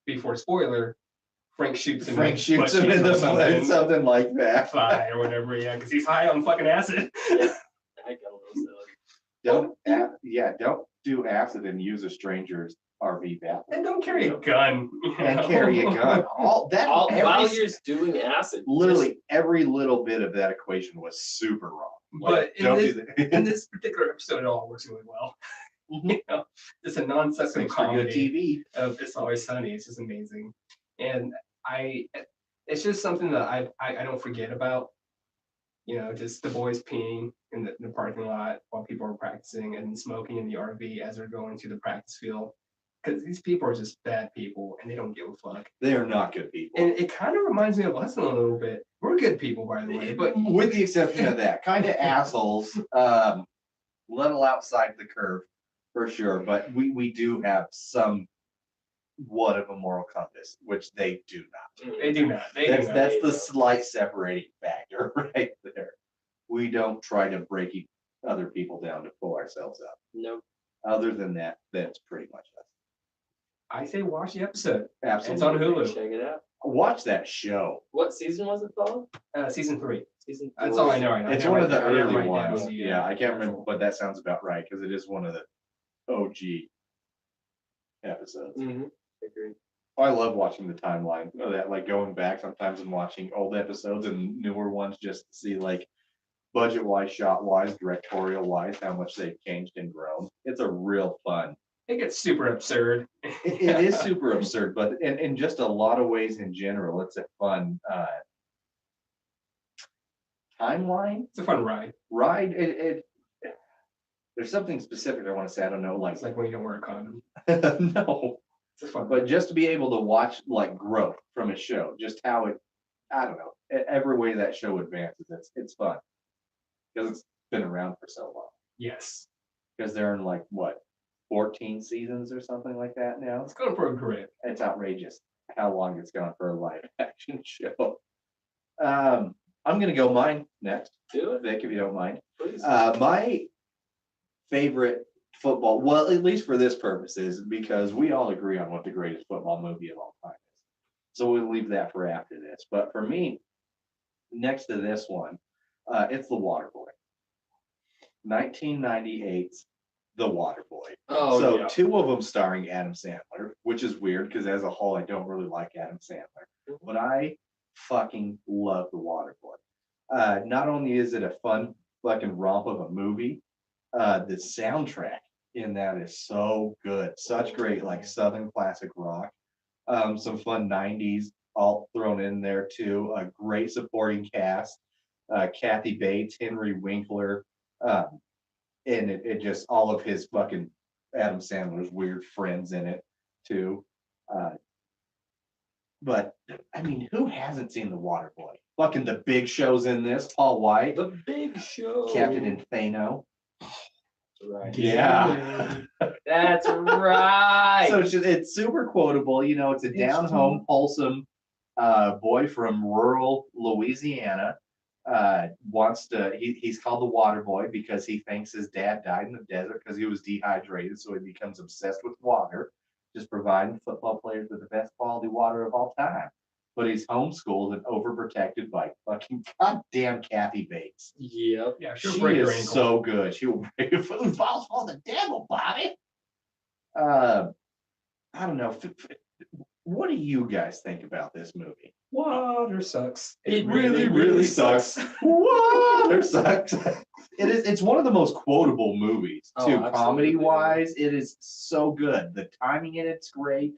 S2: Before spoiler, Frank shoots him.
S1: Frank shoots him in the foot, something like that.
S2: Thigh or whatever, yeah, because he's high on fucking acid.
S3: I got a little silly.
S1: Don't do acid and use a stranger's RV bathroom.
S2: And don't carry a gun. you
S1: And
S2: know?
S1: carry a gun. All that
S3: While
S1: every,
S3: you're doing acid.
S1: literally every little bit of that equation was super wrong.
S2: But in
S1: Don't
S2: this,
S1: do that.
S2: in this particular episode, it all works really well. You know, it's a non-sexual
S1: Thanks for good
S2: comedy
S1: TV.
S2: of It's Always Sunny. It's just amazing. And it's just something that I don't forget about. You know, just the boys peeing in the parking lot while people are practicing and smoking in the RV as they're going to the practice field. Because these people are just bad people and they don't give a fuck.
S1: They are not good people.
S2: And it kind of reminds me of us a little bit. We're good people, by the way, but
S1: with the exception of that, kind of assholes, little outside the curve for sure. But we do have somewhat of a moral compass, which they do not.
S2: they do not. They do not.
S1: That's the slight separating factor right there. We don't try to break other people down to pull ourselves up.
S3: Nope.
S1: Other than that, that's pretty much us.
S2: I say watch the episode.
S1: Absolutely.
S2: It's on Hulu.
S3: Check it out.
S1: Watch that show.
S3: What season was it, Paul?
S2: Season 3.
S3: Season
S2: That's all I
S3: 3.
S2: know. I know.
S1: It's
S2: They're
S1: one of the
S2: right there.
S1: early
S2: Right now,
S1: ones.
S2: the,
S1: Yeah, I can't remember,
S2: actual-
S1: but that sounds about right because it is one of the OG episodes.
S3: Agreed.
S1: I love watching the timeline of that, like going back sometimes and watching old episodes and newer ones just to see like budget wise, shot wise, directorial wise, how much they've changed and grown. It's a real fun.
S2: It gets super absurd.
S1: It is super absurd, but in just a lot of ways in general, it's a fun timeline
S2: It's a fun ride.
S1: ride. There's something specific I want to say. I don't know, like
S2: It's like when you don't wear a condom.
S1: no,
S2: It's a fun.
S1: but just to be able to watch like growth from a show, just how it, I don't know, every way that show advances, it's fun because it's been around for so long.
S2: Yes.
S1: Because they're in like what, 14 seasons or something like that now.
S2: It's going for a grip.
S1: It's outrageous how long it's gone for a live action show. I'm gonna go mine next,
S3: Do it,
S1: Vic, if you don't mind.
S3: please.
S1: My favorite football, well, at least for this purpose, is because we all agree on what the greatest football movie of all time is. So we'll leave that for after this. But for me, next to this one, it's The Waterboy. 1998's The Waterboy.
S3: Oh,
S1: So
S3: yeah.
S1: two of them starring Adam Sandler, which is weird because as a whole, I don't really like Adam Sandler, but I fucking love The Waterboy. Not only is it a fun fucking romp of a movie, the soundtrack in that is so good. Such great like Southern classic rock. Some fun 90s all thrown in there too. A great supporting cast. Kathy Bates, Henry Winkler, and it just all of his fucking Adam Sandler's weird friends in it too. But I mean, who hasn't seen The Waterboy? Fucking the Big Show's in this. Paul White,
S3: The Big Show.
S1: Captain Infano.
S3: Right.
S1: Yeah.
S3: That's right.
S1: So it's super quotable. You know, it's a down home, wholesome boy from rural Louisiana. He's called the Water Boy because he thinks his dad died in the desert because he was dehydrated. So he becomes obsessed with water, just providing football players with the best quality water of all time. But he's homeschooled and overprotected by fucking goddamn Kathy Bates.
S3: Yep.
S2: Yeah, she'll
S1: She
S2: break your
S1: is
S2: ankle.
S1: so good. She will break your food balls for the devil, Bobby. I don't know. What do you guys think about this movie?
S2: Water sucks.
S3: It really sucks.
S1: Water sucks. It's one of the most quotable movies
S3: Oh,
S1: too.
S3: absolutely.
S1: Comedy wise, it is so good. The timing in it's great.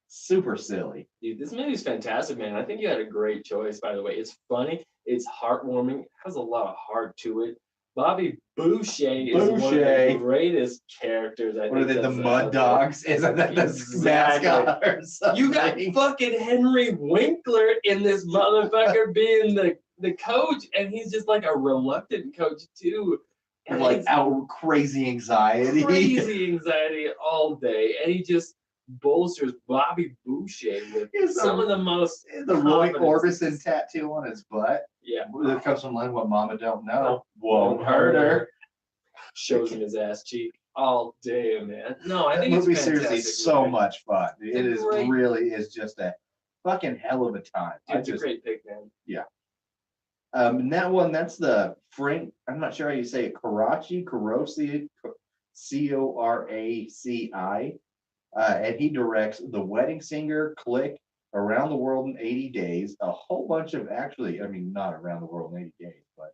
S1: Super silly.
S3: Dude, this movie's fantastic, man. I think you had a great choice, by the way. It's funny, it's heartwarming, has a lot of heart to it. Bobby Boucher is one of
S1: Boucher.
S3: the greatest characters. I
S1: What are
S3: think
S1: they? The
S3: that's
S1: Mud
S3: out there.
S1: Dogs? Isn't that the
S3: Exactly.
S1: mascot or something?
S3: You got fucking Henry Winkler in this motherfucker being the coach, and he's just like a reluctant coach too. And
S1: like
S3: it's
S1: out crazy anxiety.
S3: crazy anxiety all day, and he just bolsters Bobby Boucher with
S1: He's
S3: some
S1: a-
S3: of the most
S1: The Roy
S3: confidence.
S1: Orbison tattoo on his butt.
S3: Yeah,
S1: That comes from line what mama don't know. Won't hurt her.
S3: shows him his ass cheek all day, man. No, I
S1: That
S3: think it's
S1: movie
S3: fantastic.
S1: seriously is so
S3: movie.
S1: much fun. It
S3: a
S1: is
S3: great-
S1: really is just a fucking hell of a time. I
S3: It's a
S1: just
S3: great pick, man.
S1: and that one, that's the Frank, I'm not sure how you say it, Karaci, Coraci. And he directs The Wedding Singer, Click, Around the World in 80 Days, a whole bunch of actually, I mean, not Around the World in 80 Days, but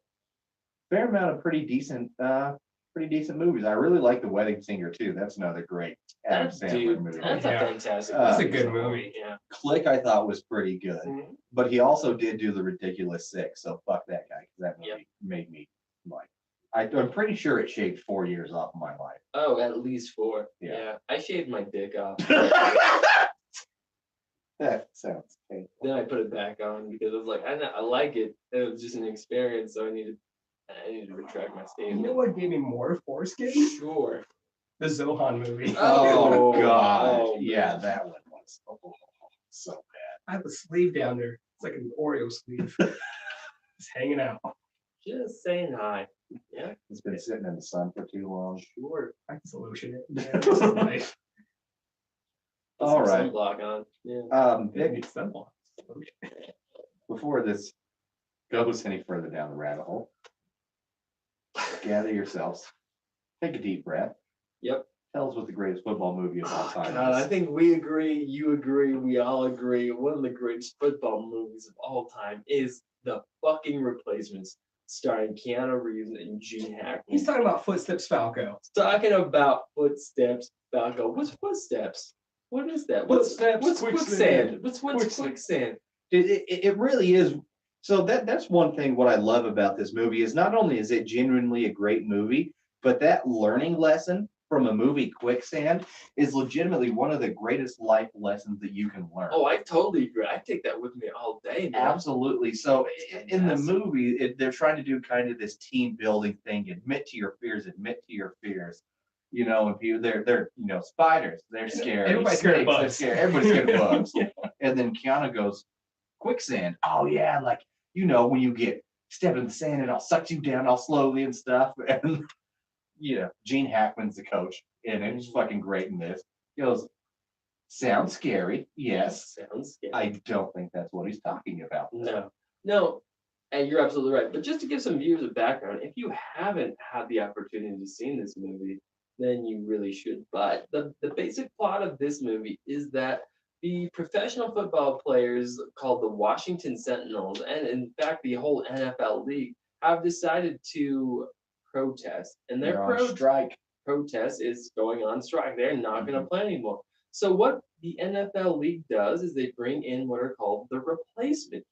S1: fair amount of pretty decent movies. I really like The Wedding Singer too. That's another great Adam
S3: That
S1: Sandler
S3: dude,
S1: movie.
S3: that's
S2: Yeah.
S3: a fantastic.
S1: That's
S2: a
S3: movie.
S2: good movie.
S3: Yeah.
S1: Click, I thought was pretty good,
S3: Mhm.
S1: but he also did do The Ridiculous Six, so fuck that guy because that movie
S3: Yep.
S1: made me like. I'm pretty sure it shaved 4 years off of my life.
S3: Oh, at least 4.
S1: Yeah.
S3: Yeah. I shaved my dick off.
S1: That sounds painful.
S3: Then I put it back on because I was like, I like it. It was just an experience, so I needed to retract my
S2: You know
S3: statement.
S2: what gave me more foreskin?
S3: Sure.
S2: The Zohan movie.
S1: Oh,
S3: Oh,
S1: god,
S3: oh,
S1: yeah,
S3: man.
S1: that one was so bad.
S2: I have a sleeve down there. It's like an Oreo sleeve. It's hanging out.
S3: Just saying hi. Yeah.
S1: It's been sitting in the sun for too long.
S3: Sure.
S2: I can solution it. Yeah, it's life.
S3: Put
S1: All
S3: some
S1: right.
S3: sunblock on. Yeah.
S2: It
S1: Vic,
S2: needs sunblock.
S1: before this goes any further down the rabbit hole, gather yourselves, take a deep breath.
S3: Yep.
S1: Tell us what the greatest football movie of all time
S3: God, I
S1: is.
S3: think we agree, you agree, we all agree. One of the greatest football movies of all time is The fucking Replacements, starring Keanu Reeves and Gene Hackman.
S2: He's talking about Footsteps Falco.
S3: Talking about Footsteps, Falco. What's Footsteps? What is that?
S2: Footsteps,
S3: What's
S2: quicksand.
S3: What's
S1: Quicksand.
S3: quicksand?
S1: It really is. So that's one thing what I love about this movie is not only is it genuinely a great movie, but that learning lesson from a movie Quicksand is legitimately one of the greatest life lessons that you can learn.
S3: Oh, I totally agree. I take that with me all day, man.
S1: Absolutely. So in the
S3: Yes.
S1: movie, they're trying to do kind of this team building thing. Admit to your fears. Admit to your fears. You know, and people they're spiders. They're scared.
S2: Everybody's scared of
S1: Snakes, they're
S2: bugs.
S1: scared. Everybody's scared of bugs. And then Keanu goes, quicksand. Oh yeah, like when you get step in the sand, it all sucks you down all slowly and stuff. And Gene Hackman's the coach, and it's fucking great in this. He goes, sounds scary. Yes.
S3: Sounds scary.
S1: I don't think that's what he's talking about.
S3: No, and you're absolutely right. But just to give some viewers a background, if you haven't had the opportunity to see this movie, then you really should. But the basic plot of this movie is that the professional football players called the Washington Sentinels, and in fact the whole NFL league, have decided to protest. And their
S1: They're on strike.
S3: protest is going on strike. They're not going to play anymore. So what the NFL league does is they bring in what are called the replacement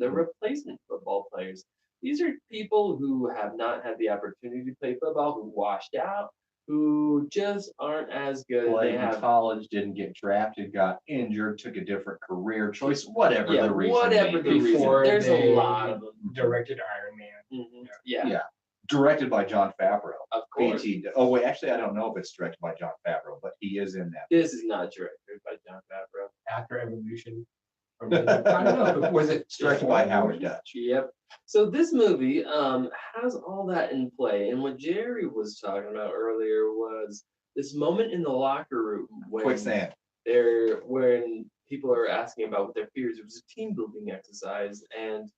S3: replacement football players. These are people who have not had the opportunity to play football, who washed out, who just aren't as good.
S1: Played
S3: They
S1: in
S3: have
S1: college, didn't get drafted, got injured, took a different career choice, whatever the reason.
S3: whatever
S1: may
S3: the
S1: be.
S3: reason.
S2: Before
S3: There's a
S2: they
S3: lot of them.
S2: Directed Iron Man.
S3: Yeah,
S1: Yeah. Directed by Jon Favreau.
S3: of course.
S1: BT. Oh wait, actually, I don't know if it's directed by Jon Favreau, but he is in that.
S3: This is not directed by Jon Favreau.
S2: After Evolution. Or was it- I don't know. But was it
S1: Directed by Howard Dutch.
S3: Yep. So this movie has all that in play, and what Jerry was talking about earlier was this moment in the locker room when
S1: Quicksand.
S3: when people are asking about their fears. It was a team building exercise, and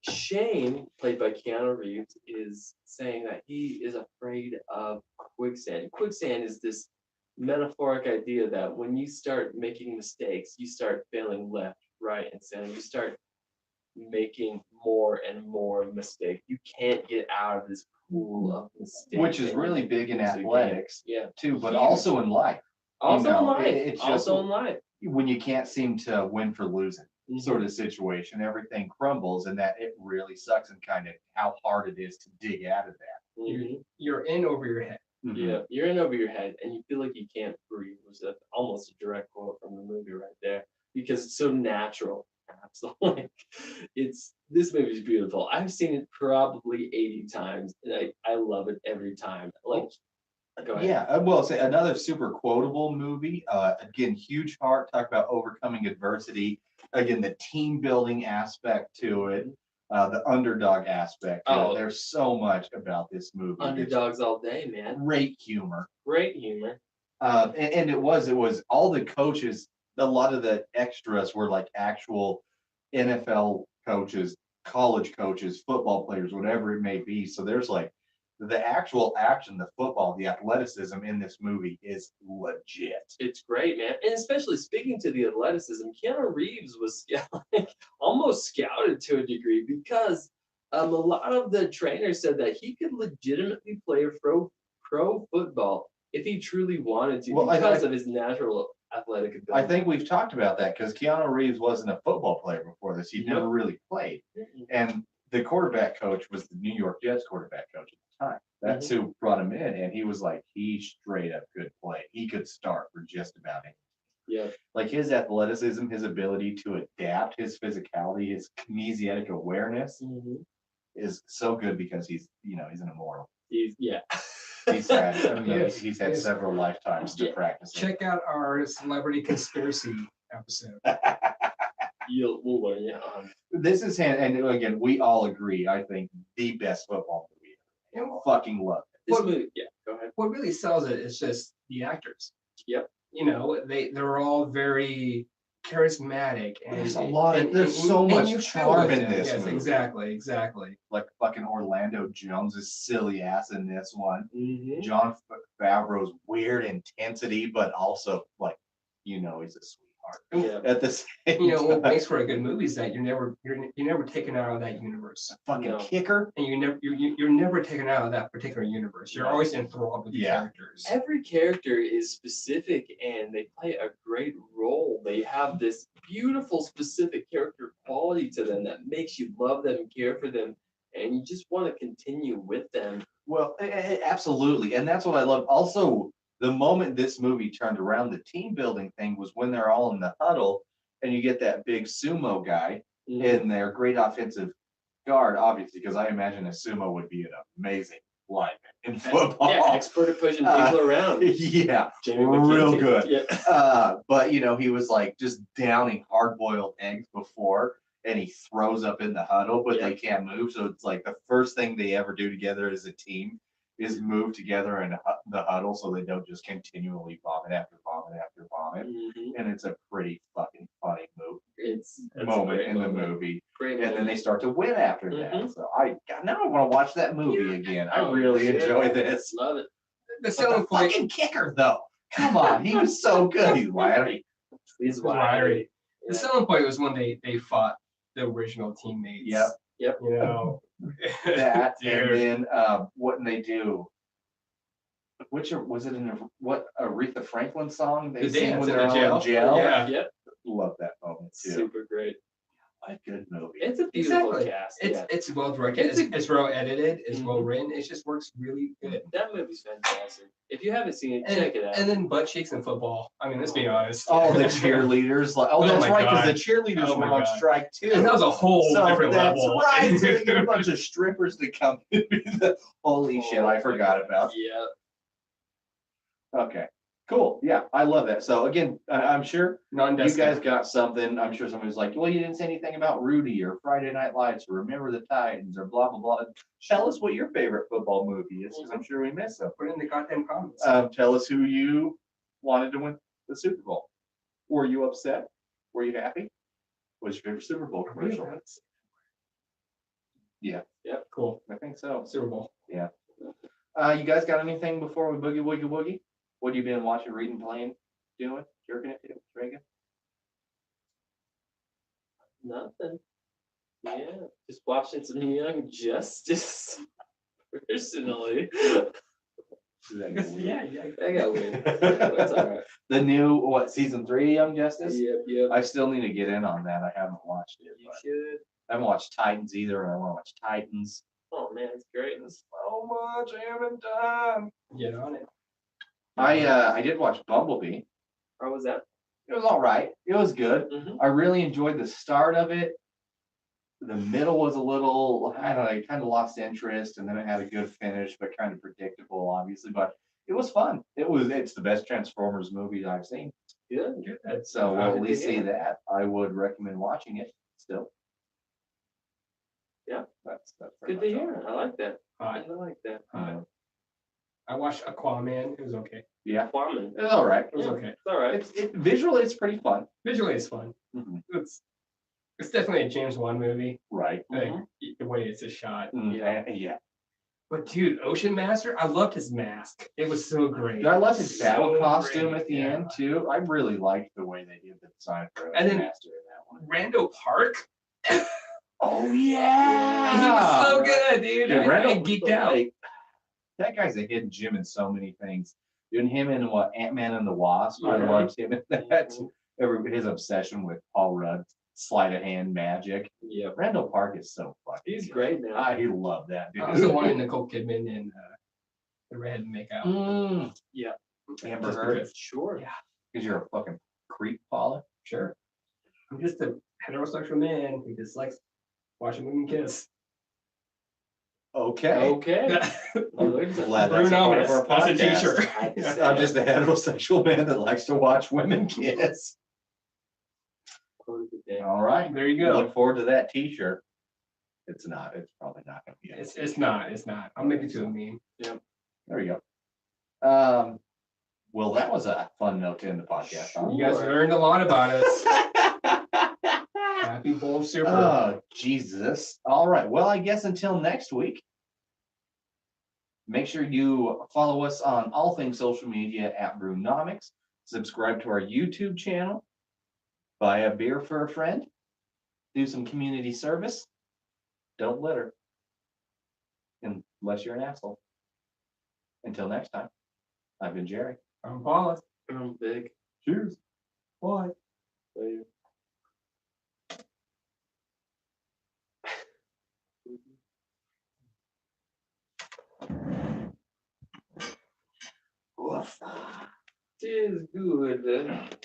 S3: Shane, played by Keanu Reeves, is saying that he is afraid of quicksand. Quicksand is this metaphoric idea that when you start making mistakes, you start failing left, right, and center. You start making more and more mistakes. You can't get out of this pool of mistakes.
S1: Which is really big in athletics
S3: Yeah.
S1: too, but
S3: Huge.
S1: also in life.
S3: Also
S1: know,
S3: in life.
S1: it's just-
S3: Also in life.
S1: When you can't seem to win for losing
S3: Mhm.
S1: sort of situation, everything crumbles, and that it really sucks, and kind of how hard it is to dig out of that.
S3: Mhm.
S2: You're in over your head.
S3: Yeah, you're in over your head and you feel like you can't breathe, which is almost a direct quote from the movie right there, because it's so natural. Absolutely. This movie is beautiful. I've seen it probably 80 times and I love it every time. Like, go ahead.
S1: Yeah, well, say another super quotable movie. Again, huge heart. Talk about overcoming adversity. Again, the team building aspect to it, the underdog aspect. To
S3: Oh.
S1: it. There's so much about this movie. It's
S3: Underdogs all day, man.
S1: great humor.
S3: Great humor.
S1: And it was all the coaches. A lot of the extras were like actual NFL coaches, college coaches, football players, whatever it may be. So there's like the actual action, the football, the athleticism in this movie is legit.
S3: It's great, man. And especially speaking to the athleticism, Keanu Reeves was almost scouted to a degree because a lot of the trainers said that he could legitimately play a pro football if he truly wanted to
S1: Well,
S3: because of his natural athletic ability.
S1: I think we've talked about that because Keanu Reeves wasn't a football player before this. He'd never really played. And the quarterback coach was the New York Jets quarterback coach at the time. That's who brought him in. And he was like, he straight up could play. He could start for just about anything.
S3: Yeah.
S1: Like his athleticism, his ability to adapt, his physicality, his kinesiatic awareness is so good because he's an immortal.
S3: He's
S1: He's had,
S2: Yes,
S1: he's had
S2: yes.
S1: several lifetimes to
S3: Yeah.
S1: practice. it.
S2: Check out our celebrity conspiracy episode.
S3: we'll learn. Yeah.
S1: This is and again, we all agree. I think the best football movie.
S2: And
S1: Fucking love it.
S3: This movie. Yeah. Go ahead.
S2: what really sells it is just the actors.
S3: Yep.
S2: They're all very charismatic and
S1: There's a lot of- there's so
S2: and
S1: much
S2: you feel
S1: charm
S2: with
S1: in
S2: them.
S1: this
S2: Yes,
S1: movie.
S2: exactly.
S1: Like fucking Orlando Jones' silly ass in this one.
S3: Mhm.
S1: John Favreau's weird intensity, but also like, he's a sweetheart.
S3: Yeah.
S1: At the same
S2: What
S1: time,
S2: makes for a good movie is that you're never taken out of that universe,
S1: fucking
S3: No.
S1: kicker.
S2: and you're never taken out of that particular universe. You're always enthralled with the
S1: Yeah.
S2: characters.
S3: Every character is specific and they play a great role. They have this beautiful, specific character quality to them that makes you love them and care for them, and you just want to continue with them.
S1: Well, absolutely, and that's what I love. Also, the moment this movie turned around, the team building thing was when they're all in the huddle, and you get that big sumo guy in there, great offensive guard, obviously, because I imagine a sumo would be an amazing lineman in football.
S3: Yeah, expert at pushing people around.
S1: Yeah,
S3: Jamie
S1: real
S3: McKenzie.
S1: good.
S3: Yeah.
S1: But he was like just downing hard-boiled eggs before, and he throws up in the huddle, but they can't move. So it's like the first thing they ever do together as a team is move together in the huddle, so they don't just continually vomit after vomit after vomit.
S3: Mhm.
S1: And it's a pretty fucking funny
S3: It's a
S1: moment
S3: great
S1: in the
S3: moment.
S1: movie.
S3: Great
S1: And then
S3: moment.
S1: they start to win after that.
S3: Mhm.
S1: So now I want to watch that movie again. I
S3: Oh,
S1: really
S3: shit.
S1: enjoy this.
S3: Love it.
S2: The
S1: But
S2: selling
S1: the
S2: point.
S1: fucking kicker, though. Come on, he was so good. He's Larry.
S3: He's
S2: wiry. The
S3: Yeah.
S2: selling point was when they fought the original teammates.
S1: Yep.
S3: Yep.
S1: That and
S2: Dude.
S1: then what they do? Was it what Aretha Franklin song they
S2: The
S1: sing
S2: dance
S1: when
S2: in
S1: they're
S2: the
S1: all in
S2: jail.
S1: jail?
S2: Yeah.
S3: Yep.
S1: Love that moment too.
S3: Super great.
S1: What a good movie.
S3: It's a beautiful
S2: Exactly.
S3: cast.
S2: It's
S3: Yeah.
S2: it's well directed. It's well edited. It's well
S3: Mhm.
S2: written. It just works really good.
S3: That movie's fantastic. If you haven't seen it,
S2: And,
S3: check it out.
S2: and then butt cheeks in football. I mean, let's be honest.
S1: Oh, the cheerleaders! Like,
S2: Oh
S1: that's
S2: my
S1: right, because
S2: God.
S1: the cheerleaders
S2: Oh
S1: were
S2: my
S1: on
S2: God.
S1: strike too.
S2: And that was a whole
S1: So
S2: different
S1: that's
S2: level.
S1: right. So they get a bunch of strippers to come. Holy shit! I forgot about.
S3: Yeah.
S1: Okay, cool. Yeah, I love that. So again, I'm sure you
S2: Non-desktop.
S1: guys got something. I'm sure somebody's like, well, you didn't say anything about Rudy or Friday Night Lights or Remember the Titans or blah blah blah. Tell us what your favorite football movie is, because I'm sure we missed some.
S2: Put it in the goddamn comments.
S1: Tell us who you wanted to win the Super Bowl. Were you upset? Were you happy? What was your favorite Super Bowl commercial? Yeah,
S2: Cool.
S1: I think so.
S2: Super Bowl.
S1: You guys got anything before we boogie woogie woogie? What have you been watching, reading, playing, doing, jerking it to, Reagan?
S3: Nothing. Yeah. Just watching some Young Justice. Personally.
S2: Yeah.
S3: I got weird. That's all right.
S1: The new season 3 Young Justice?
S3: Yep.
S1: I still need to get in on that. I haven't watched it.
S3: You
S1: But
S3: should.
S1: I haven't watched Titans either, and I want to watch Titans.
S3: Oh man, it's great.
S1: So much having time.
S2: Get on it.
S1: I did watch Bumblebee.
S3: How was that?
S1: It was all right. It was good.
S3: Mhm.
S1: I really enjoyed the start of it. The middle was a little, I don't know, I kind of lost interest, and then it had a good finish, but kind of predictable, obviously. But it was fun. It's the best Transformers movie I've seen.
S3: Good.
S2: Good.
S1: So we'll at
S3: Good to
S1: least see
S3: hear.
S1: that. I would recommend watching it still.
S3: Yeah.
S1: That's
S3: Good to hear. I like that. I
S2: Hot.
S3: like that.
S2: Hot. I watched Aquaman. It was okay.
S1: Yeah,
S3: Farming.
S1: it was all right.
S2: It was
S3: Yeah.
S2: okay.
S3: It's all right.
S1: Visually, it's pretty fun.
S2: Visually, it's fun.
S1: Mhm.
S2: It's definitely a James Wan movie.
S1: Right.
S2: Like,
S3: Mhm.
S2: the way it's a shot.
S1: Yeah.
S2: But dude, Ocean Master, I loved his mask. It was so great.
S1: I love his battle
S2: So
S1: costume
S2: great,
S1: at the
S2: yeah.
S1: end too. I really liked the way they did the design for
S2: And then-
S1: Master in that one.
S2: Randall Park.
S1: Oh
S2: He
S1: yeah,
S2: was so good, dude.
S1: Yeah,
S2: I
S1: Randall
S2: geeked out.
S1: like, that guy's a hidden gem in so many things. Doing him in Ant-Man and the Wasp. I
S3: Yeah.
S1: loved him in that. His obsession with Paul Rudd's sleight of hand magic.
S3: Yep.
S1: Randall Park is so fucking.
S3: He's
S1: good.
S3: great now.
S1: I love that dude.
S2: I also wanted Nicole Kidman and the redhead makeout.
S3: Yeah.
S1: Amber
S2: Just
S1: Heard.
S2: because.
S3: Sure.
S2: Yeah.
S1: Because you're a fucking creep, Paula.
S2: Sure. I'm just a heterosexual man who just likes watching women kiss.
S1: Okay.
S3: Okay. Oh, there's a-
S1: Glad that's a part of
S2: Brewnomics.
S1: our
S2: That's a
S1: podcast.
S2: t-shirt.
S1: I'm just a heterosexual man that likes to watch women kiss.
S3: Close the day.
S1: All right.
S2: There you go.
S1: Look forward to that T-shirt. It's probably not going to be.
S2: It's not. I'll make it to a meme.
S1: There we go. Well, that was a fun note to end the podcast on.
S2: You guys learned a lot about us. Happy Bowl Super.
S1: Oh, Jesus. All right. Well, I guess until next week, make sure you follow us on all things social media at Brewnomics. Subscribe to our YouTube channel. Buy a beer for a friend. Do some community service. Don't litter. Unless you're an asshole. Until next time, I've been Jerry.
S2: I'm Paula.
S3: Big.
S1: Cheers.
S2: Bye.
S3: Later. It is good.